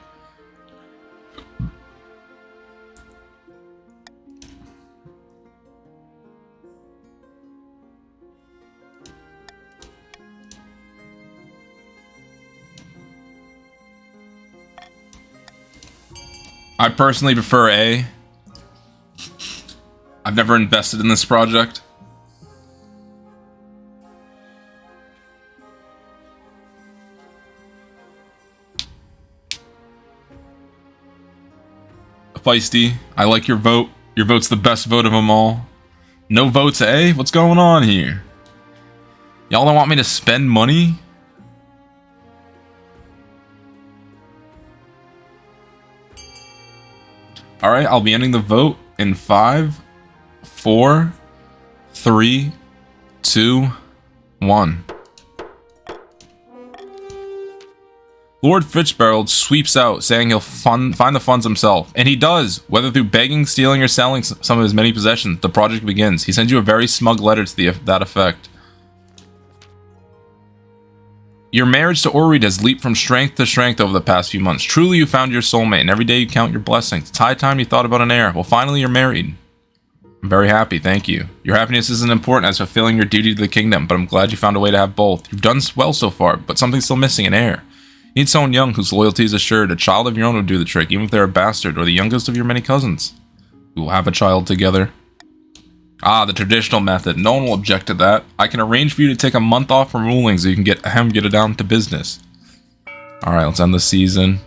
I personally prefer A. I've never invested in this project. Feisty, I like your vote. Your vote's the best vote of them all. No votes A? What's going on here? Y'all don't want me to spend money? Alright, I'll be ending the vote in 5, 4, 3, 2, 1. Lord Fitzgerald sweeps out, saying he'll find the funds himself. And he does, whether through begging, stealing, or selling some of his many possessions. The project begins. He sends you a very smug letter to that effect. Your marriage to Oreed has leaped from strength to strength over the past few months. Truly, you found your soulmate, and every day you count your blessings. It's high time you thought about an heir. Well, finally, you're married. I'm very happy, thank you. Your happiness isn't important as fulfilling your duty to the kingdom, but I'm glad you found a way to have both. You've done well so far, but something's still missing, an heir. You need someone young whose loyalty is assured. A child of your own would do the trick, even if they're a bastard or the youngest of your many cousins. We will have a child together. Ah, the traditional method. No one will object to that. I can arrange for you to take a month off from ruling so you can get it down to business. Alright, let's end the season.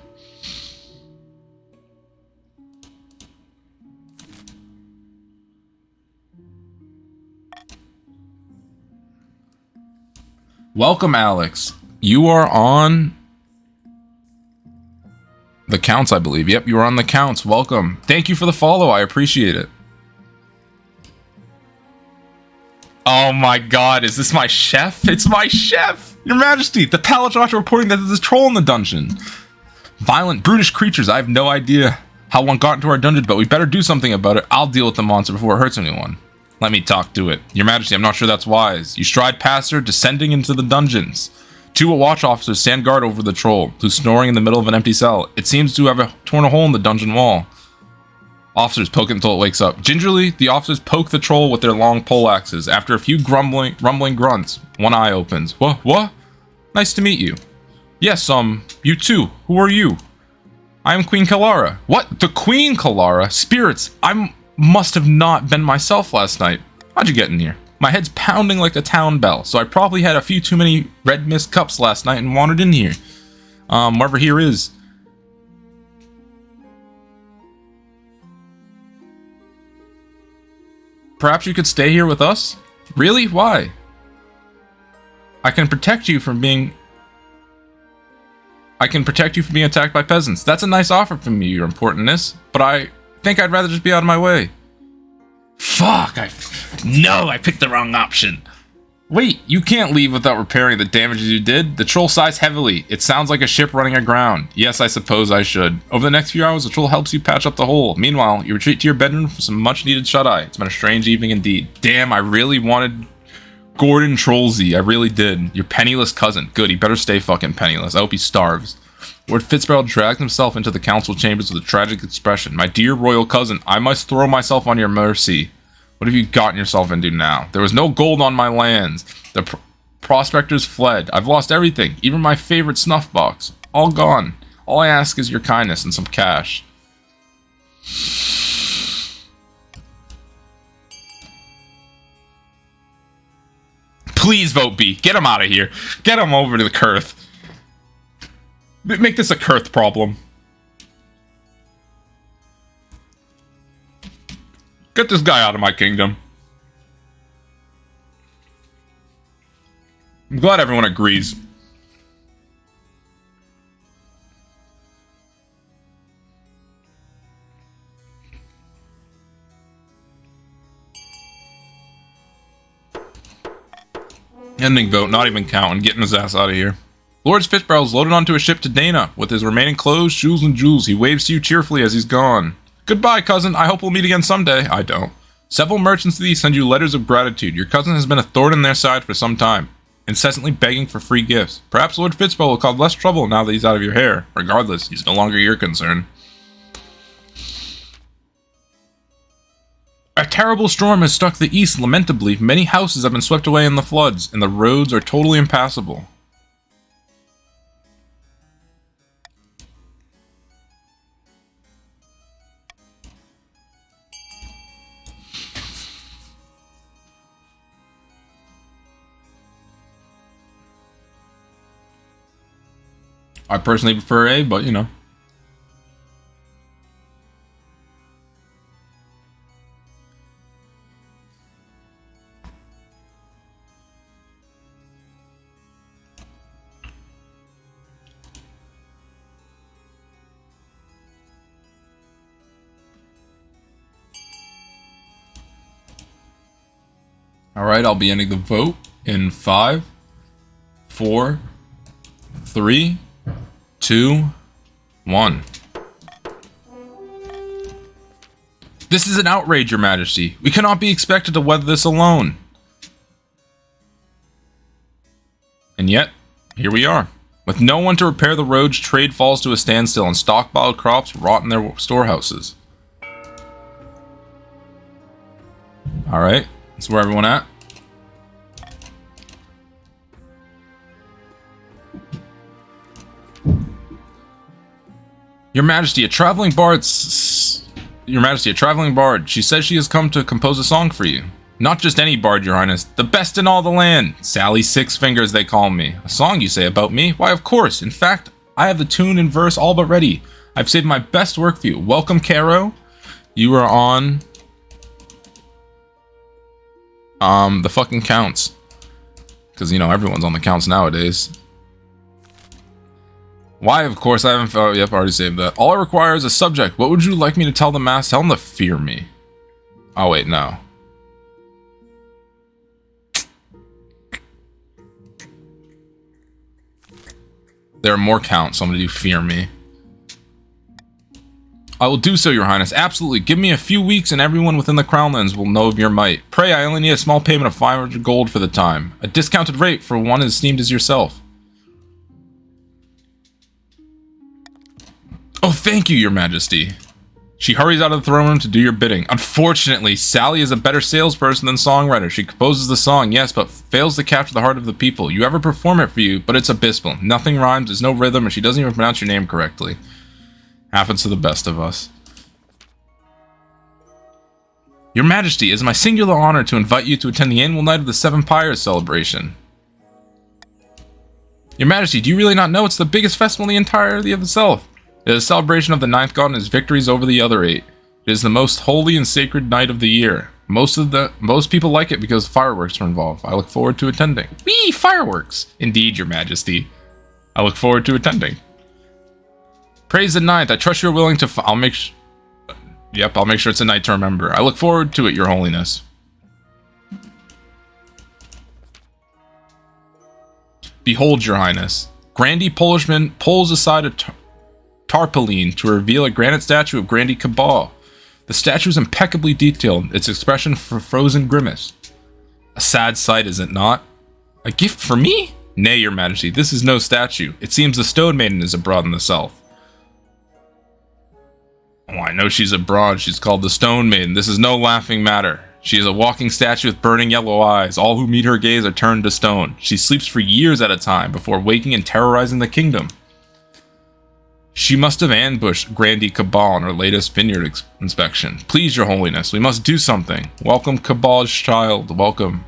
Welcome, Alex. You are on the counts, I believe. Yep, you are on the counts. Welcome. Thank you for the follow. I appreciate it. Oh my god, is this my chef? It's my chef! Your Majesty, the palace doctor reporting that there's a troll in the dungeon. Violent, brutish creatures. I have no idea how one got into our dungeon, but we better do something about it. I'll deal with the monster before it hurts anyone. Let me talk to it. Your Majesty, I'm not sure that's wise. You stride past her, descending into the dungeons. 2 watch officers stand guard over the troll, who's snoring in the middle of an empty cell. It seems to have torn a hole in the dungeon wall. Officers poke it until it wakes up. Gingerly, the officers poke the troll with their long poleaxes. After a few rumbling grunts, one eye opens. What? Nice to meet you. Yes, you too. Who are you? I am Queen Kelara. What? The Queen Kelara? Spirits, I must have not been myself last night. How'd you get in here? My head's pounding like a town bell, so I probably had a few too many red mist cups last night and wandered in here. Wherever here is. Perhaps you could stay here with us? Really? Why? I can protect you from being attacked by peasants. That's a nice offer from you, your importantness. But I think I'd rather just be out of my way. Fuck! I picked the wrong option. Wait, you can't leave without repairing the damages you did. The troll sighs heavily. It sounds like a ship running aground. Yes, I suppose I should. Over the next few hours, the troll helps you patch up the hole. Meanwhile, you retreat to your bedroom for some much-needed shut-eye. It's been a strange evening indeed. Damn, I really wanted Gordon Trollsy. I really did. Your penniless cousin. Good, he better stay fucking penniless. I hope he starves. Lord Fitzgerald dragged himself into the council chambers with a tragic expression. My dear royal cousin, I must throw myself on your mercy. What have you gotten yourself into now? There was no gold on my lands. The prospectors fled. I've lost everything, even my favorite snuff box. All gone. All I ask is your kindness and some cash. Please vote B. Get him out of here. Get him over to the Kurth. Make this a Kurth problem. Get this guy out of my kingdom. I'm glad everyone agrees. Ending vote, not even counting, getting his ass out of here. Lord Fitzbarrel's loaded onto a ship to Dana. With his remaining clothes, shoes, and jewels, he waves to you cheerfully as he's gone. Goodbye, cousin. I hope we'll meet again someday. I don't. Several merchants of these send you letters of gratitude. Your cousin has been a thorn in their side for some time, incessantly begging for free gifts. Perhaps Lord Fitzbarrel will cause less trouble now that he's out of your hair. Regardless, he's no longer your concern. A terrible storm has struck the east lamentably. Many houses have been swept away in the floods, and the roads are totally impassable. I personally prefer A, but you know. Alright, I'll be ending the vote in 5, 4, 3, 2, 1. This is an outrage, Your Majesty. We cannot be expected to weather this alone. And yet, here we are. With no one to repair the roads, trade falls to a standstill and stockpiled crops rot in their storehouses. Alright, that's where everyone at. Your Majesty, a traveling bard. Your Majesty, a traveling bard. She says she has come to compose a song for you. Not just any bard, Your Highness. The best in all the land. Sally Six Fingers, they call me. A song, you say, about me? Why, of course. In fact, I have the tune and verse all but ready. I've saved my best work for you. Welcome, Caro. You are on the fucking counts. Because, you know, everyone's on the counts nowadays. Why, of course, I haven't... Oh, yep, I already saved that. All I require is a subject. What would you like me to tell the mass? Tell them to fear me. Oh, wait, no. There are more counts, so I'm going to do fear me. I will do so, Your Highness. Absolutely. Give me a few weeks and everyone within the Crownlands will know of your might. Pray, I only need a small payment of 500 gold for the time. A discounted rate for one as esteemed as yourself. Oh, thank you, Your Majesty. She hurries out of the throne room to do your bidding. Unfortunately, Sally is a better salesperson than songwriter. She composes the song, yes, but fails to capture the heart of the people. You ever perform it for you, but it's abysmal. Nothing rhymes, there's no rhythm, and she doesn't even pronounce your name correctly. Happens to the best of us. Your Majesty, it is my singular honor to invite you to attend the annual Night of the Seven Pyres celebration. Your Majesty, do you really not know it's the biggest festival in the entirety of itself? It is a celebration of the ninth god and his victories over the other 8. It is the most holy and sacred night of the year. Most people like it because fireworks are involved. I look forward to attending. Whee! Fireworks! Indeed, Your Majesty. I look forward to attending. Praise the ninth. I trust you're willing to... I'll make sure it's a night to remember. I look forward to it, Your Holiness. Behold, Your Highness. Grandy Polishman pulls aside a tarpaulin to reveal a granite statue of Grandy Cabal. The statue is impeccably detailed, its expression for frozen grimace. A sad sight, is it not? A gift for me? Nay, Your Majesty, this is no statue. It seems the Stone Maiden is abroad in the south. Oh, I know she's abroad. She's called the Stone Maiden. This is no laughing matter. She is a walking statue with burning yellow eyes. All who meet her gaze are turned to stone. She sleeps for years at a time before waking and terrorizing the kingdom. She must have ambushed Grandee Cabal on her latest vineyard inspection. Please, your holiness, we must do something. Welcome, Cabal's child. Welcome.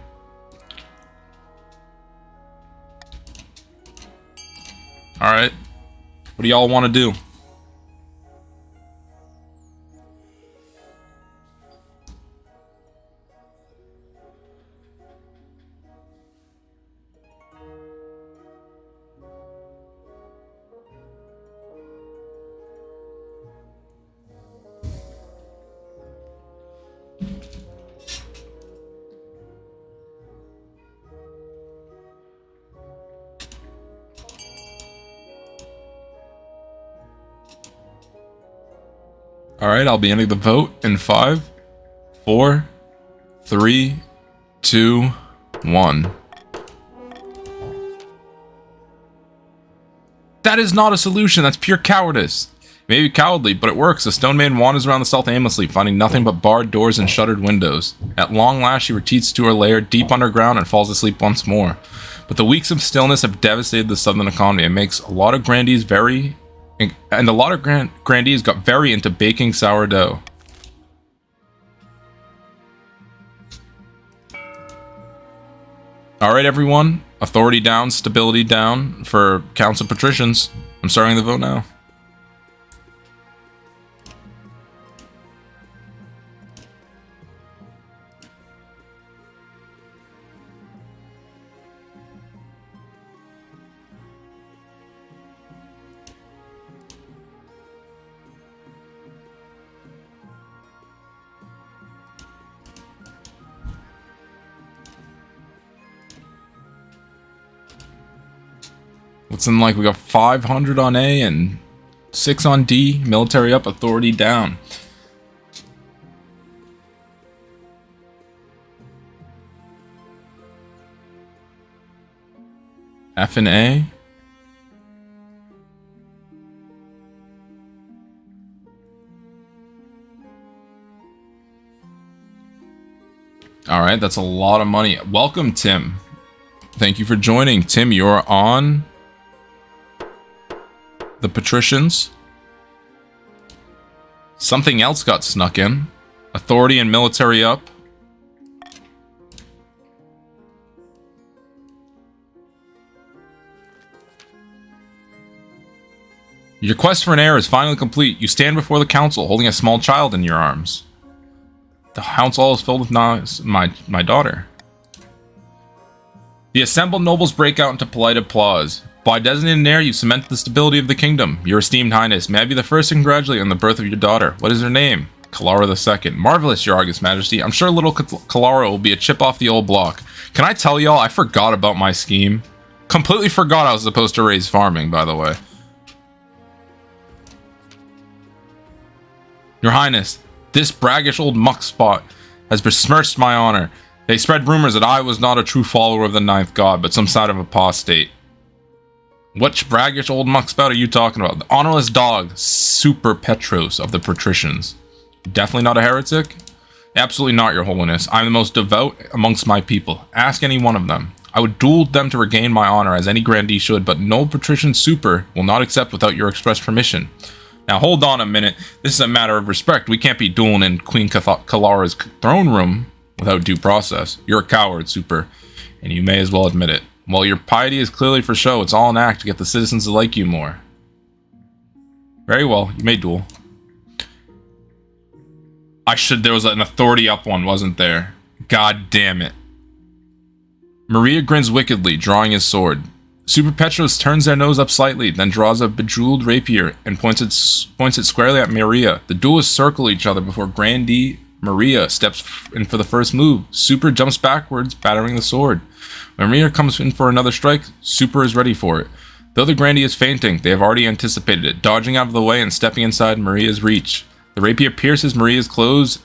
Alright. What do y'all want to do? Alright, I'll be ending the vote in 5, 4, 3, 2, 1. That is not a solution, that's pure cowardice. It may be cowardly, but it works. The stone maiden wanders around the south aimlessly, finding nothing but barred doors and shuttered windows. At long last, she retreats to her lair deep underground and falls asleep once more. But the weeks of stillness have devastated the southern economy and makes a lot of grandees grandees got very into baking sourdough. Alright everyone, authority down, stability down for Council Patricians. I'm starting the vote now. Looks like we got 500 on A and 6 on D. Military up, authority down. F and A. Alright, that's a lot of money. Welcome, Tim. Thank you for joining. Tim, you're on the Patricians. Something else got snuck in. Authority and military up. Your quest for an heir is finally complete. You stand before the council holding a small child in your arms. The council is filled with my daughter. The assembled nobles break out into polite applause. By designating an heir, you cement the stability of the kingdom. Your esteemed highness, may I be the first to congratulate you on the birth of your daughter. What is her name? Kelara II. Marvelous, your august majesty. I'm sure little Kelara will be a chip off the old block. Can I tell y'all, I forgot about my scheme. Completely forgot I was supposed to raise farming, by the way. Your highness, this braggish old muckspot has besmirched my honor. They spread rumors that I was not a true follower of the ninth god, but some sort of apostate. What braggish old muckspout are you talking about? The honorless dog, Super Petros of the Patricians. Definitely not a heretic? Absolutely not, your holiness. I am the most devout amongst my people. Ask any one of them. I would duel them to regain my honor, as any grandee should, but no patrician super will not accept without your express permission. Now hold on a minute. This is a matter of respect. We can't be dueling in Queen Kelara's throne room without due process. You're a coward, super, and you may as well admit it. While your piety is clearly for show, it's all an act to get the citizens to like you more. Very well, you may duel. There was an authority up one, wasn't there? God damn it. Maria grins wickedly, drawing his sword. Super Petros turns their nose up slightly, then draws a bejeweled rapier and points it squarely at Maria. The duelists circle each other before Grandee Maria steps in for the first move. Super jumps backwards, battering the sword. When Maria comes in for another strike, Super is ready for it. Though the Grandee is fainting, they have already anticipated it, dodging out of the way and stepping inside Maria's reach. The rapier pierces Maria's clothes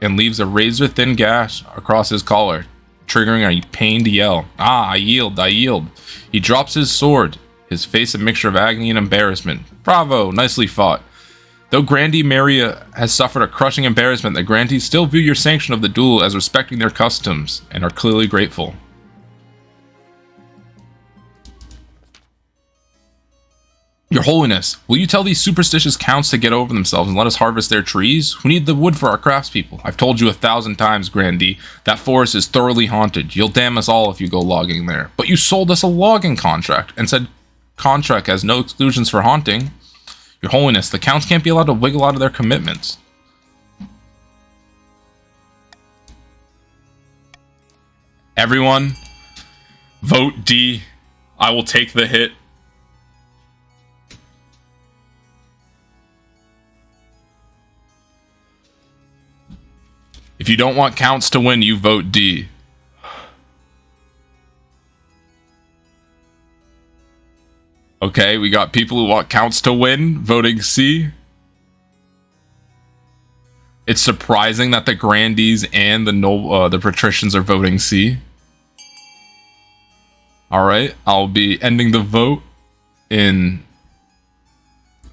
and leaves a razor-thin gash across his collar, triggering a pained yell. Ah, I yield, I yield. He drops his sword, his face a mixture of agony and embarrassment. Bravo, nicely fought. Though Grandee Maria has suffered a crushing embarrassment, the Grandees still view your sanction of the duel as respecting their customs and are clearly grateful. Your Holiness, will you tell these superstitious counts to get over themselves and let us harvest their trees? We need the wood for our craftspeople. I've told you 1,000 times, Grandee, that forest is thoroughly haunted. You'll damn us all if you go logging there. But you sold us a logging contract and said contract has no exclusions for haunting. Your Holiness, the counts can't be allowed to wiggle out of their commitments. Everyone, vote D. I will take the hit. If you don't want counts to win, you vote D. Okay, we got people who want counts to win voting C. It's surprising that the Grandees and the Patricians are voting C. Alright, I'll be ending the vote in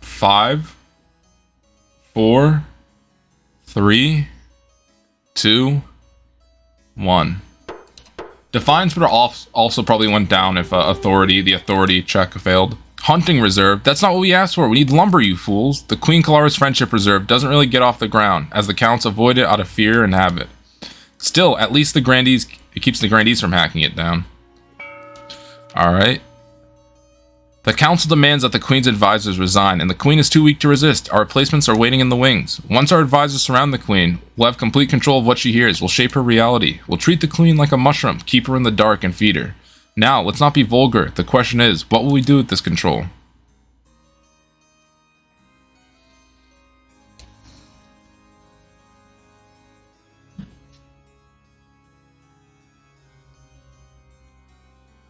5, 4, 3, 2, 1. Defiance would also probably went down if the authority check failed. Hunting reserve, that's not what we asked for. We need lumber, you fools. The Queen Kelara's friendship reserve doesn't really get off the ground, as the counts avoid it out of fear and habit. Still, at least it keeps the Grandees from hacking it down. Alright. The council demands that the Queen's advisors resign, and the Queen is too weak to resist. Our replacements are waiting in the wings. Once our advisors surround the Queen, we'll have complete control of what she hears. We'll shape her reality. We'll treat the Queen like a mushroom, keep her in the dark, and feed her. Now, let's not be vulgar. The question is, what will we do with this control?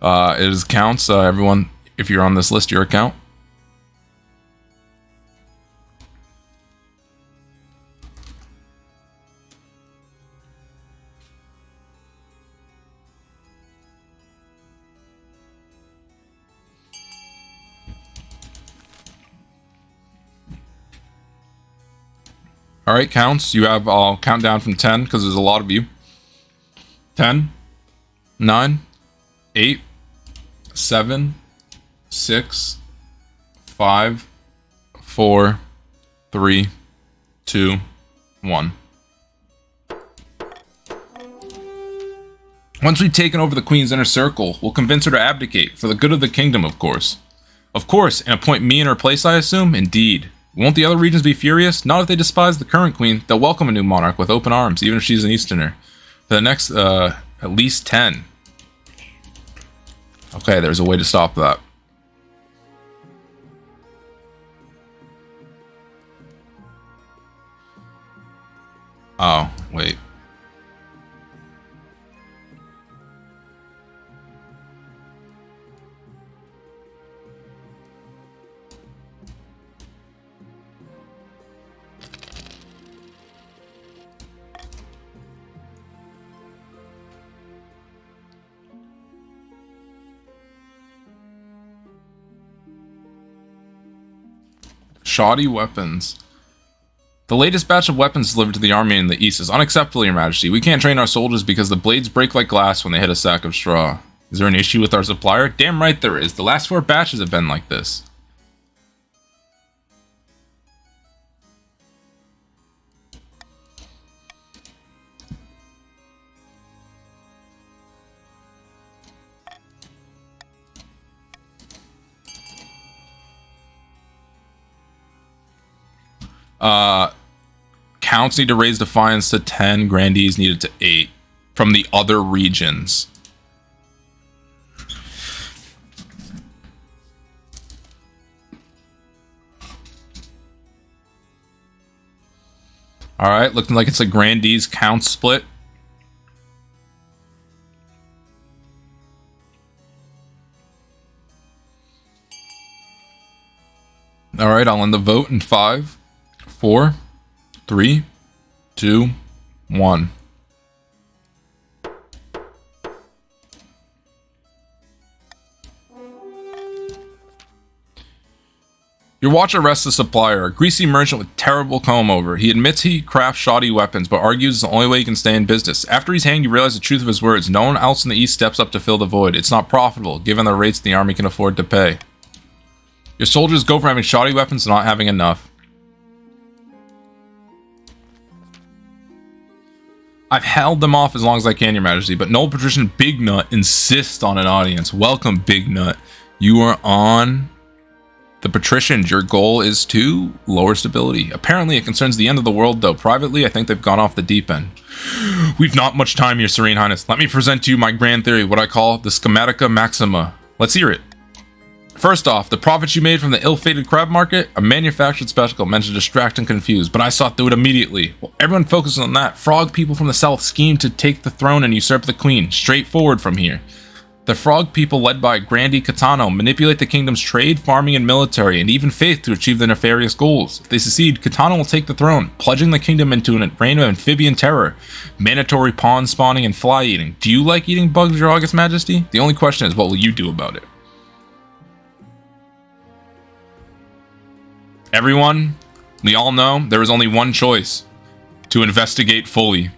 It is counts, everyone. If you're on this list, your account. Alright, counts. You have, I'll count down from 10 because there's a lot of you. 10, 9, 8, 7, 6, 5, 4, 3, 2, 1. Once we've taken over the Queen's inner circle, we'll convince her to abdicate, for the good of the kingdom, of course. Of course, and appoint me in her place, I assume? Indeed. Won't the other regions be furious? Not if they despise the current Queen. They'll welcome a new monarch with open arms, even if she's an Easterner. For the next, at least 10. Okay, there's a way to stop that. Oh, wait. Shoddy weapons. The latest batch of weapons delivered to the army in the east is unacceptable, Your Majesty. We can't train our soldiers because the blades break like glass when they hit a sack of straw. Is there an issue with our supplier? Damn right there is. The last 4 batches have been like this. Counts need to raise defiance to 10, Grandees needed to 8 from the other regions. Alright, looking like it's a Grandees count split. Alright, I'll end the vote in 5, 4, 3, 2, 1. Your watch arrests the supplier, a greasy merchant with terrible comb-over. He admits he crafts shoddy weapons, but argues it's the only way he can stay in business. After he's hanged, you realize the truth of his words. No one else in the east steps up to fill the void. It's not profitable, given the rates the army can afford to pay. Your soldiers go from having shoddy weapons to not having enough. I've held them off as long as I can, Your Majesty, but Noble Patrician Big Nut insists on an audience. Welcome, Big Nut. You are on the Patricians. Your goal is to lower stability. Apparently, it concerns the end of the world, though. Privately, I think they've gone off the deep end. We've not much time, Your Serene Highness. Let me present to you my grand theory, what I call the Schematica Maxima. Let's hear it. First off, the profits you made from the ill-fated crab market, a manufactured spectacle meant to distract and confuse, but I saw through it immediately. Well, everyone focuses on that. Frog people from the south scheme to take the throne and usurp the queen. Straightforward from here. The frog people led by Grandi Catano manipulate the kingdom's trade, farming, and military, and even faith to achieve their nefarious goals. If they succeed, Catano will take the throne, pledging the kingdom into a reign of amphibian terror, mandatory pawn spawning, and fly eating. Do you like eating bugs, Your August Majesty? The only question is, what will you do about it? Everyone, we all know there is only one choice: to investigate fully.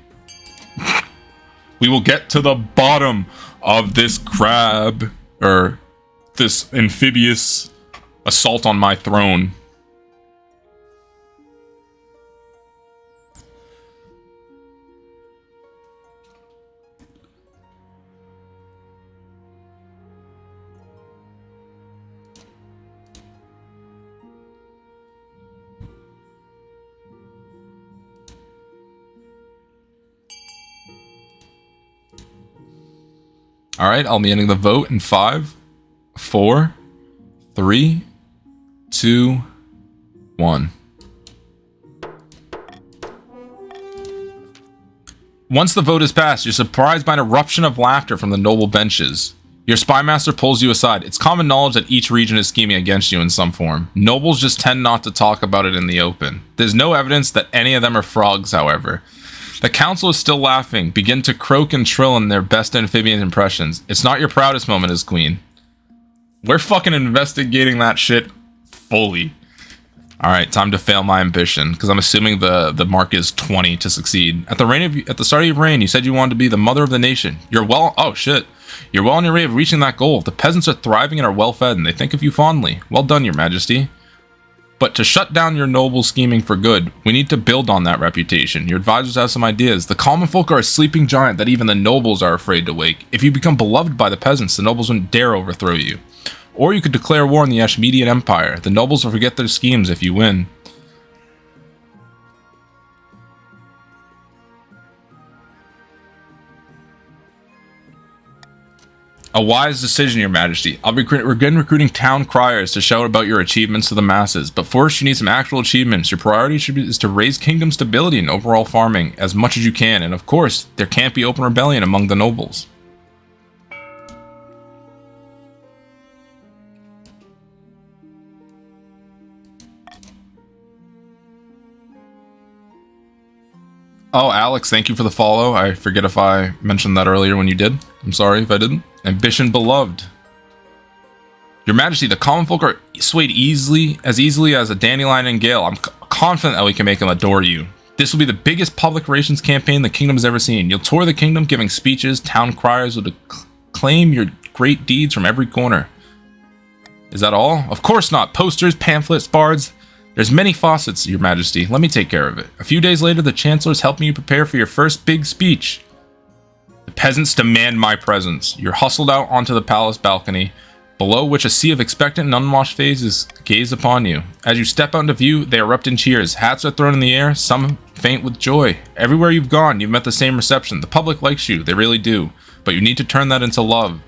We will get to the bottom of this crab, or this amphibious assault on my throne. All right, I'll be ending the vote in 5, 4, 3, 2, 1. Once the vote is passed, you're surprised by an eruption of laughter from the noble benches. Your spymaster pulls you aside. It's common knowledge that each region is scheming against you in some form. Nobles just tend not to talk about it in the open. There's no evidence that any of them are frogs, however. The council is still laughing, begin to croak and trill in their best amphibian impressions. It's not your proudest moment as queen. We're fucking investigating that shit fully. Alright, time to fail my ambition, because I'm assuming the mark is 20 to succeed. At the start of your reign, you said you wanted to be the mother of the nation. You're well on your way of reaching that goal. The peasants are thriving and are well fed, and they think of you fondly. Well done, Your Majesty. But to shut down your noble scheming for good, we need to build on that reputation. Your advisors have some ideas. The common folk are a sleeping giant that even the nobles are afraid to wake. If you become beloved by the peasants, the nobles wouldn't dare overthrow you. Or you could declare war on the Ashmedian Empire. The nobles will forget their schemes if you win. A wise decision, Your Majesty. I'll begin recruiting town criers to shout about your achievements to the masses. But first, you need some actual achievements. Your priority is to raise kingdom stability and overall farming as much as you can. And of course, there can't be open rebellion among the nobles. Oh, Alex, thank you for the follow. I forget if I mentioned that earlier when you did. I'm sorry if I didn't. Ambition beloved. Your Majesty, the common folk are swayed easily as a dandelion and gale. I'm confident that we can make them adore you. This will be the biggest public relations campaign the kingdom has ever seen. You'll tour the kingdom giving speeches. Town criers will claim your great deeds from every corner. Is that all? Of course not. Posters, pamphlets, bards. There's many faucets, Your Majesty. Let me take care of it. A few days later, the Chancellor is helping you prepare for your first big speech. The peasants demand my presence. You're hustled out onto the palace balcony, below which a sea of expectant and unwashed faces gaze upon you. As you step out into view, they erupt in cheers. Hats are thrown in the air, some faint with joy. Everywhere you've gone, you've met the same reception. The public likes you, they really do. But you need to turn that into love.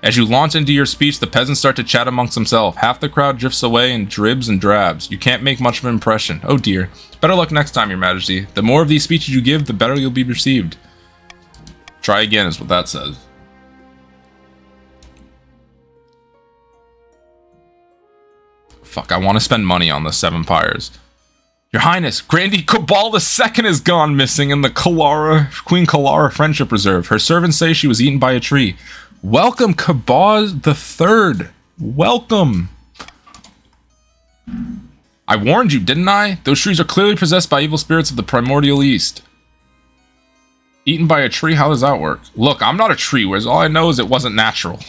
As you launch into your speech, the peasants start to chat amongst themselves. Half the crowd drifts away and dribs and drabs. You can't make much of an impression. Oh dear. Better luck next time, Your Majesty. The more of these speeches you give, the better you'll be received. Try again is what that says. Fuck, I want to spend money on the 7 pyres. Your Highness, Grandi Cabal II is gone missing in the Queen Kelara Friendship Reserve. Her servants say she was eaten by a tree. Welcome, Cabal III. Welcome. I warned you, didn't I? Those trees are clearly possessed by evil spirits of the primordial east. Eaten by a tree? How does that work? Look, I'm not a tree, whereas all I know is it wasn't natural.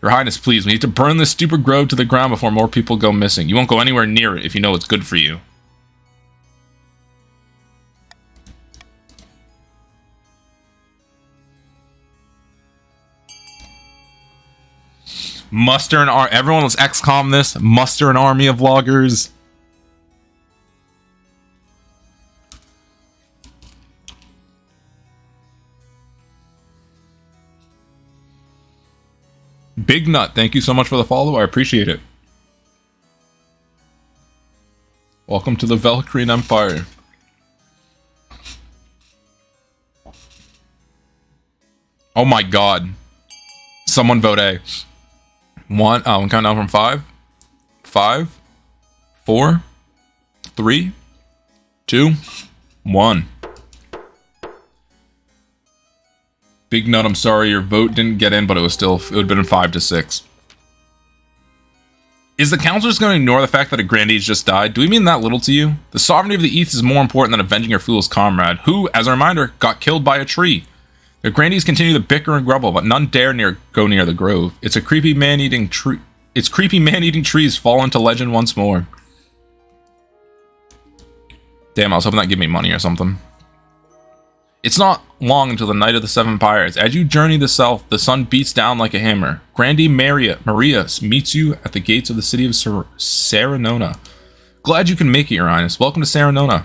Your Highness, please, we need to burn this stupid grove to the ground before more people go missing. You won't go anywhere near it if you know it's good for you. Muster an army. Everyone, let's XCOM this. Muster an army of loggers. Big Nut, thank you so much for the follow. I appreciate it. Welcome to the Valkyrian Empire. Oh my god. Someone vote A. I'm counting down from 5. 5, 4, 3, 2, 1. Big Nut, I'm sorry your vote didn't get in, but it would have been 5 to 6. Is the council just going to ignore the fact that a Grandee just died? Do we mean that little to you? The sovereignty of the East is more important than avenging your foolish comrade, who, as a reminder, got killed by a tree. The Grandees continue to bicker and grumble, but none dare go near the grove. It's creepy man-eating trees fall into legend once more. Damn, I was hoping that'd give me money or something. It's not long until the night of the 7 pyres. As you journey the south, the sun beats down like a hammer. Grandee Maria meets you at the gates of the city of Serenona. Glad you can make it, Your Highness. Welcome to Serenona.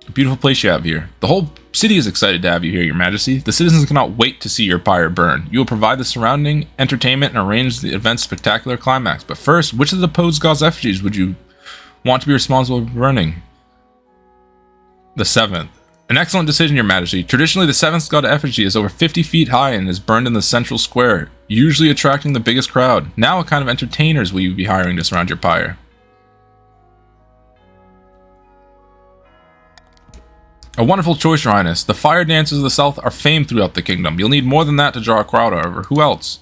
A beautiful place you have here. The whole city is excited to have you here, Your Majesty. The citizens cannot wait to see your pyre burn. You will provide the surrounding entertainment and arrange the event's spectacular climax. But first, which of the opposed gods' effigies would you want to be responsible for burning? The 7th. An excellent decision, Your Majesty. Traditionally, the 7th god effigy is over 50 feet high and is burned in the central square, usually attracting the biggest crowd. Now, what kind of entertainers will you be hiring to surround your pyre? A wonderful choice, Your Highness. The fire dances of the south are famed throughout the kingdom. You'll need more than that to draw a crowd, however. Who else?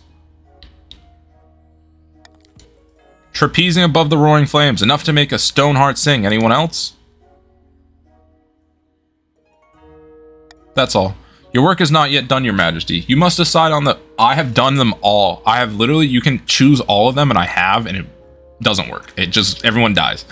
Trapezing above the roaring flames, enough to make a stone heart sing. Anyone else? That's all. Your work is not yet done, Your Majesty. You must decide on the... I have done them all. I have literally... You can choose all of them, and I have, and it doesn't work. It just... Everyone dies.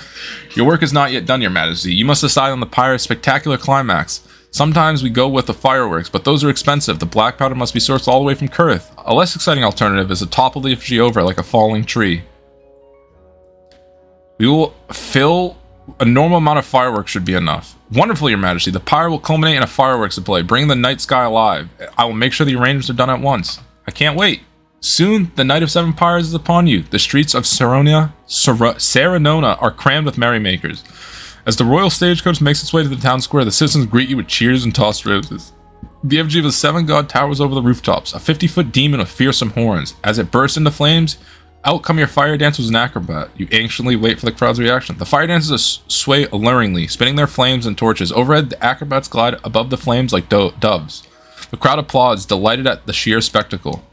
Your work is not yet done, Your Majesty. You must decide on the pyre's spectacular climax. Sometimes we go with the fireworks, but those are expensive. The black powder must be sourced all the way from Kurth. A less exciting alternative is to topple the effigy over like a falling tree. We will fill... A normal amount of fireworks should be enough. Wonderful, Your Majesty. The pyre will culminate in a fireworks display, bringing the night sky alive. I will make sure the arrangements are done at once. I can't wait. Soon, the night of 7 pyres is upon you. The streets of Serenona are crammed with merrymakers. As the royal stagecoach makes its way to the town square, the citizens greet you with cheers and tossed roses. The effigy of the 7 god towers over the rooftops, a 50-foot demon with fearsome horns. As it bursts into flames, out come your fire dancers and acrobat. You anxiously wait for the crowd's reaction. The fire dancers sway alluringly, spinning their flames and torches. Overhead, the acrobats glide above the flames like doves. The crowd applauds, delighted at the sheer spectacle.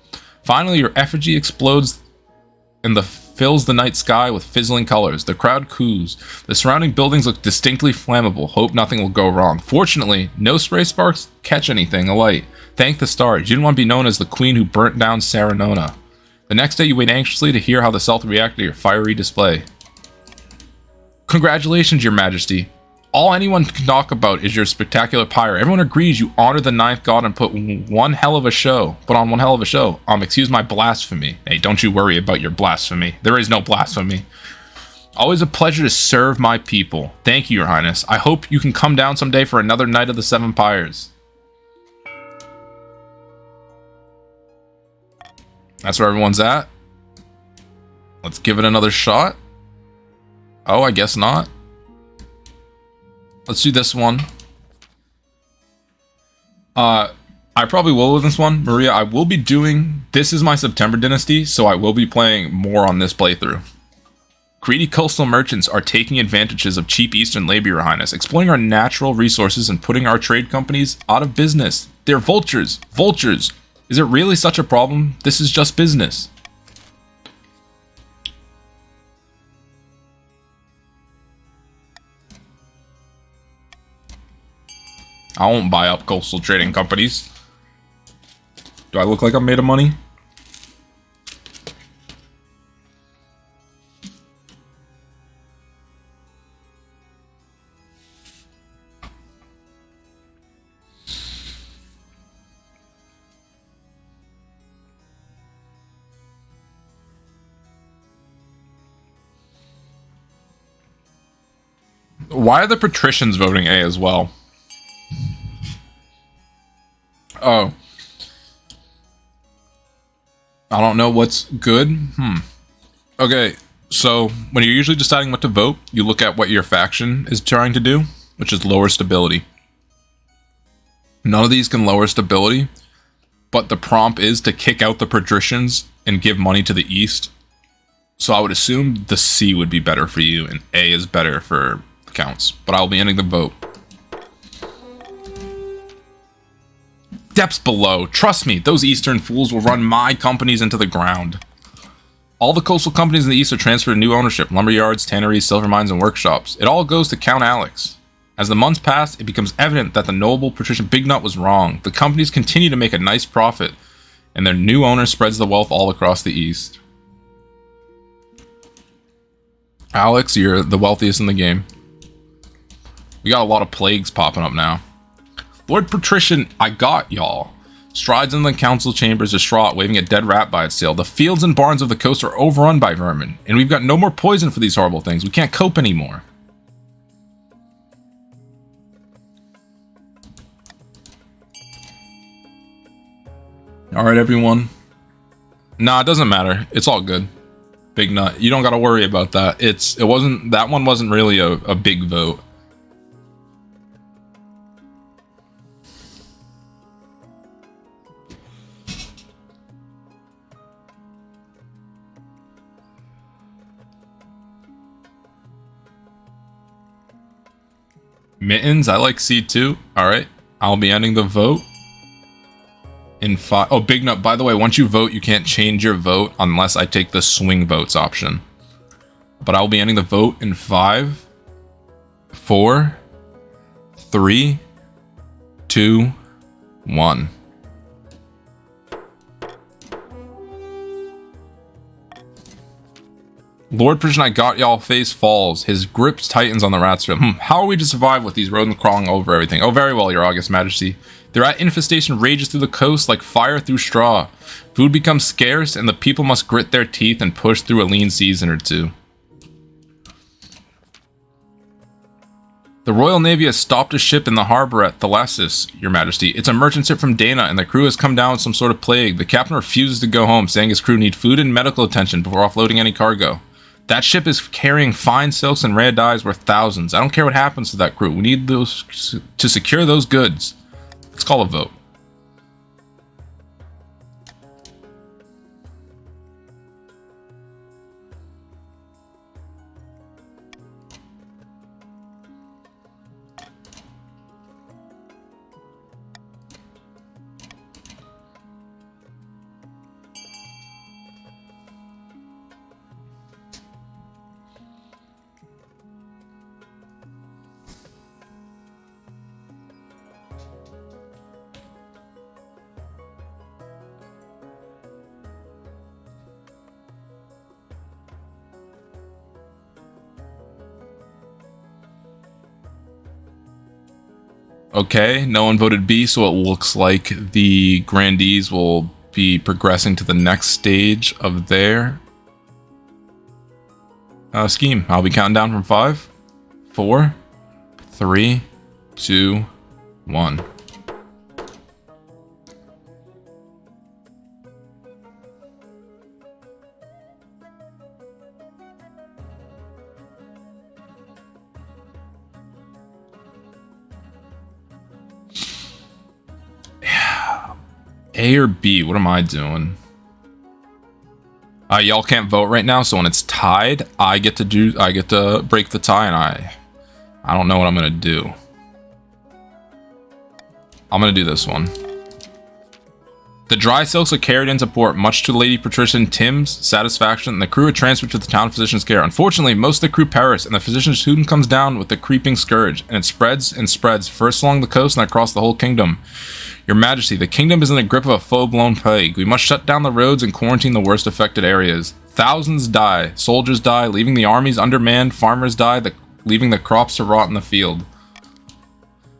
Finally, your effigy explodes and fills the night sky with fizzling colors. The crowd coos. The surrounding buildings look distinctly flammable. Hope nothing will go wrong. Fortunately, no spray sparks catch anything alight. Thank the stars. You didn't want to be known as the queen who burnt down Serenona. The next day, you wait anxiously to hear how the South react to your fiery display. Congratulations, Your Majesty. All anyone can talk about is your spectacular pyre. Everyone agrees you honor the 9th god and put on one hell of a show. Excuse my blasphemy. Hey, don't you worry about your blasphemy. There is no blasphemy. Always a pleasure to serve my people. Thank you, Your Highness. I hope you can come down someday for another night of the 7 pyres. That's where everyone's at. Let's give it another shot. Oh, I guess not. Let's do this one. I probably will with this one. Maria, I will be doing... This is my September Dynasty, so I will be playing more on this playthrough. Greedy coastal merchants are taking advantages of cheap Eastern labor, Your Highness, exploiting our natural resources and putting our trade companies out of business. They're vultures. Vultures. Is it really such a problem? This is just business. I won't buy up coastal trading companies. Do I look like I'm made of money? Why are the patricians voting A as well? Oh. I don't know what's good. Okay, so when you're usually deciding what to vote, you look at what your faction is trying to do, which is lower stability. None of these can lower stability, but the prompt is to kick out the patricians and give money to the east. So I would assume the C would be better for you, and A is better for counts. But I'll be ending the vote. Depths below. Trust me, those eastern fools will run my companies into the ground. All the coastal companies in the east are transferred to new ownership. Lumberyards, tanneries, silver mines, and workshops. It all goes to Count Alex. As the months pass, it becomes evident that the noble patrician Big Nut was wrong. The companies continue to make a nice profit, and their new owner spreads the wealth all across the east. Alex, you're the wealthiest in the game. We got a lot of plagues popping up now. Lord Patrician, I got y'all. Strides in the council chambers distraught, waving a dead rat by its tail. The fields and barns of the coast are overrun by vermin, and we've got no more poison for these horrible things. We can't cope anymore. Alright, everyone. Nah, it doesn't matter. It's all good. Big Nut. You don't gotta worry about that. That one wasn't really a big vote. Mittens, I like C2. Alright, I'll be ending the vote in 5. Oh, Big Nut, by the way, once you vote, you can't change your vote unless I take the swing votes option. But I'll be ending the vote in 5, 4, 3, 2, 1. Lord Prison, I got y'all. Face falls. His grips tightens on the rat's tail. How are we to survive with these rodents crawling over everything? Oh, very well, your August Majesty. The rat infestation rages through the coast like fire through straw. Food becomes scarce, and the people must grit their teeth and push through a lean season or two. The Royal Navy has stopped a ship in the harbor at Thalassus, your Majesty. It's a merchant ship from Dana, and the crew has come down with some sort of plague. The captain refuses to go home, saying his crew need food and medical attention before offloading any cargo. That ship is carrying fine silks and rare dyes worth thousands. I don't care what happens to that crew. We need those to secure those goods. Let's call a vote. Okay, no one voted B, so it looks like the grandees will be progressing to the next stage of their scheme. I'll be counting down from 5, 4, 3, 2, 1. A or B? What am I doing? Y'all can't vote right now, so when it's tied, I get to break the tie, and I don't know what I'm gonna do. I'm gonna do this one. The dry silks are carried into port, much to Lady Patrician Tim's satisfaction, and the crew are transferred to the town physician's care. Unfortunately, most of the crew perish, and the physician soon comes down with the creeping scourge, and it spreads and spreads, first along the coast and across the whole kingdom. Your Majesty, the kingdom is in the grip of a full-blown plague. We must shut down the roads and quarantine the worst affected areas. Thousands die, soldiers die, leaving the armies undermanned, farmers die, leaving the crops to rot in the field.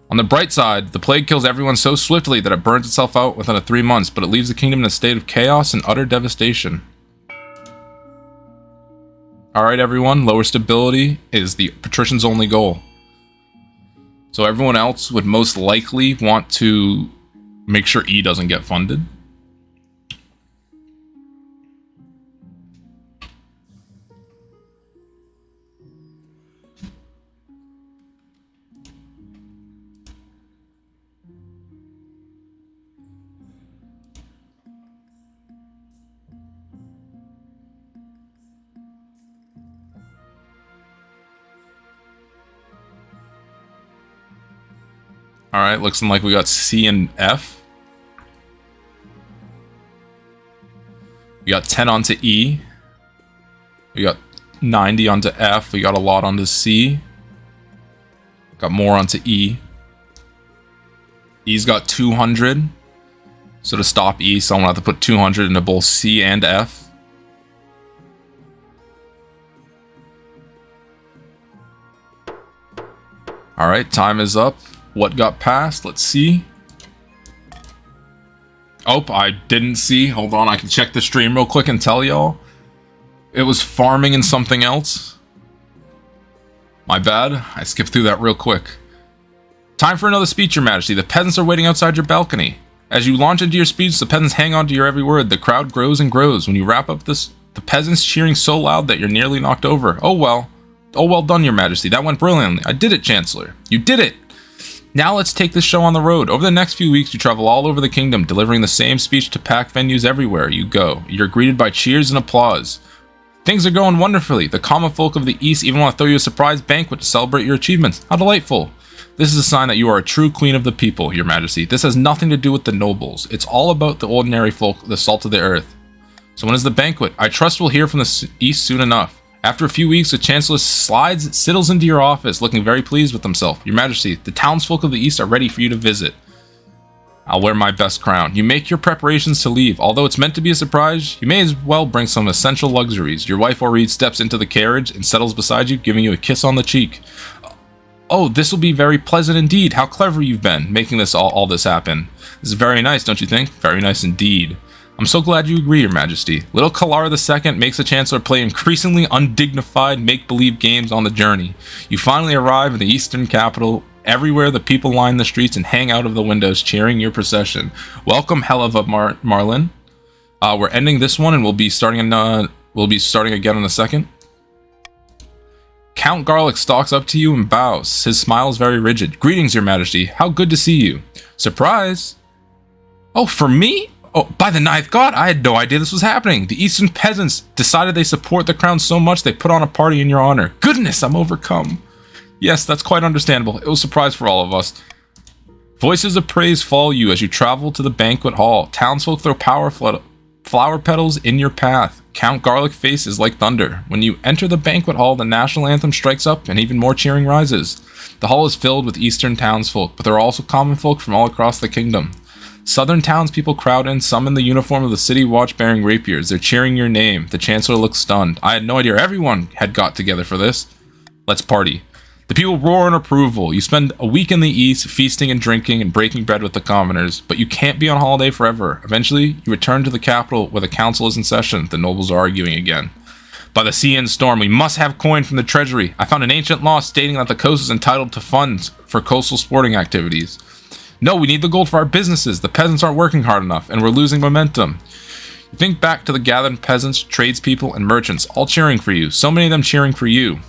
On the bright side, the plague kills everyone so swiftly that it burns itself out within 3 months, but it leaves the kingdom in a state of chaos and utter devastation. Alright everyone, lower stability is the patrician's only goal. So everyone else would most likely want to make sure E doesn't get funded. Alright, looks like we got C and F. We got 10 onto E. We got 90 onto F. We got a lot onto C. Got more onto E. E's got 200. So to stop E, someone will have to put 200 into both C and F. Alright, time is up. What got passed? Let's see. Oh, I didn't see. Hold on, I can check the stream real quick and tell y'all. It was farming and something else. My bad. I skipped through that real quick. Time for another speech, Your Majesty. The peasants are waiting outside your balcony. As you launch into your speech, the peasants hang on to your every word. The crowd grows and grows. When you wrap up this, the peasants cheering so loud that you're nearly knocked over. Oh well. Oh, well done, Your Majesty. That went brilliantly. I did it, Chancellor. You did it! Now let's take this show on the road. Over the next few weeks, you travel all over the kingdom, delivering the same speech to packed venues everywhere you go. You're greeted by cheers and applause. Things are going wonderfully. The common folk of the East even want to throw you a surprise banquet to celebrate your achievements. How delightful. This is a sign that you are a true queen of the people, Your Majesty. This has nothing to do with the nobles. It's all about the ordinary folk, the salt of the earth. So when is the banquet? I trust we'll hear from the East soon enough. After a few weeks, the Chancellor sidles into your office, looking very pleased with himself. Your Majesty, the townsfolk of the East are ready for you to visit. I'll wear my best crown. You make your preparations to leave. Although it's meant to be a surprise, you may as well bring some essential luxuries. Your wife Oreed steps into the carriage and settles beside you, giving you a kiss on the cheek. Oh, this will be very pleasant indeed. How clever you've been, making this all this happen. This is very nice, don't you think? Very nice indeed. I'm so glad you agree, Your Majesty. Little Kelara II makes the Chancellor play increasingly undignified make-believe games on the journey. You finally arrive in the eastern capital. Everywhere the people line the streets and hang out of the windows cheering your procession. Welcome, Helava Marlin. We're ending this one and we'll be starting again in a second. Count Garlic stalks up to you and bows. His smile is very rigid. Greetings, Your Majesty. How good to see you. Surprise! Oh, for me? Oh, by the ninth god, I had no idea this was happening. The eastern peasants decided they support the crown so much they put on a party in your honor. Goodness, I'm overcome. Yes, that's quite understandable. It was a surprise for all of us. Voices of praise follow you as you travel to the banquet hall. Townsfolk throw flower petals in your path. Count Garlic face is like thunder. When you enter the banquet hall, the national anthem strikes up and even more cheering rises. The hall is filled with eastern townsfolk, but there are also common folk from all across the kingdom. Southern townspeople crowd in, some in the uniform of the city watch bearing rapiers. They're cheering your name. The Chancellor looks stunned. I had no idea everyone had got together for this. Let's party. The people roar in approval. You spend a week in the East, feasting and drinking and breaking bread with the commoners, but you can't be on holiday forever. Eventually, you return to the capital where the council is in session. The nobles are arguing again. By the sea and storm, we must have coin from the treasury. I found an ancient law stating that the coast is entitled to funds for coastal sporting activities. No, we need the gold for our businesses. The peasants aren't working hard enough, and we're losing momentum. You think back to the gathered peasants, tradespeople, and merchants, all cheering for you. So many of them cheering for you.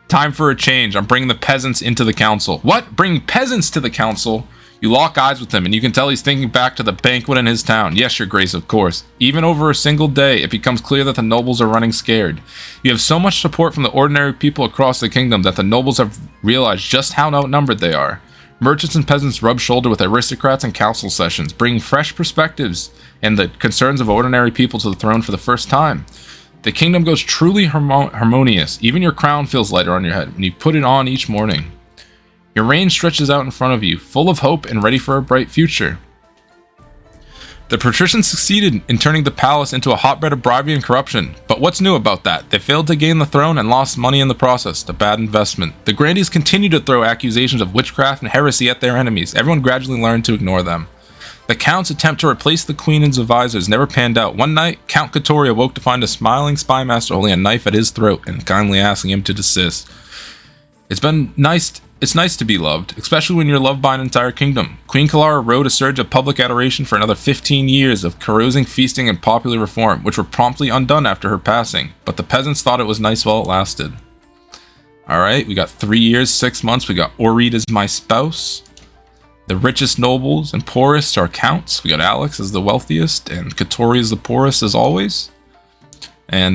Time for a change. I'm bringing the peasants into the council. What? Bring peasants to the council? You lock eyes with him, and you can tell he's thinking back to the banquet in his town. Yes, Your Grace, of course. Even over a single day, it becomes clear that the nobles are running scared. You have so much support from the ordinary people across the kingdom that the nobles have realized just how outnumbered they are. Merchants and peasants rub shoulder with aristocrats in council sessions, bringing fresh perspectives and the concerns of ordinary people to the throne for the first time. The kingdom goes truly harmonious. Even your crown feels lighter on your head when you put it on each morning. Your reign stretches out in front of you, full of hope and ready for a bright future. The patricians succeeded in turning the palace into a hotbed of bribery and corruption. But what's new about that? They failed to gain the throne and lost money in the process. A bad investment. The grandees continue to throw accusations of witchcraft and heresy at their enemies. Everyone gradually learned to ignore them. The Count's attempt to replace the Queen and advisors never panned out. One night, Count KotC awoke to find a smiling spy master holding a knife at his throat and kindly asking him to desist. It's nice to be loved, especially when you're loved by an entire kingdom. Queen Kelara rode a surge of public adoration for another 15 years of carousing, feasting, and popular reform, which were promptly undone after her passing, but the peasants thought it was nice while it lasted. Alright, we got 3 years, 6 months, we got Oreed as my spouse. The richest nobles and poorest are counts. We got Alex as the wealthiest, and KotC as the poorest as always. And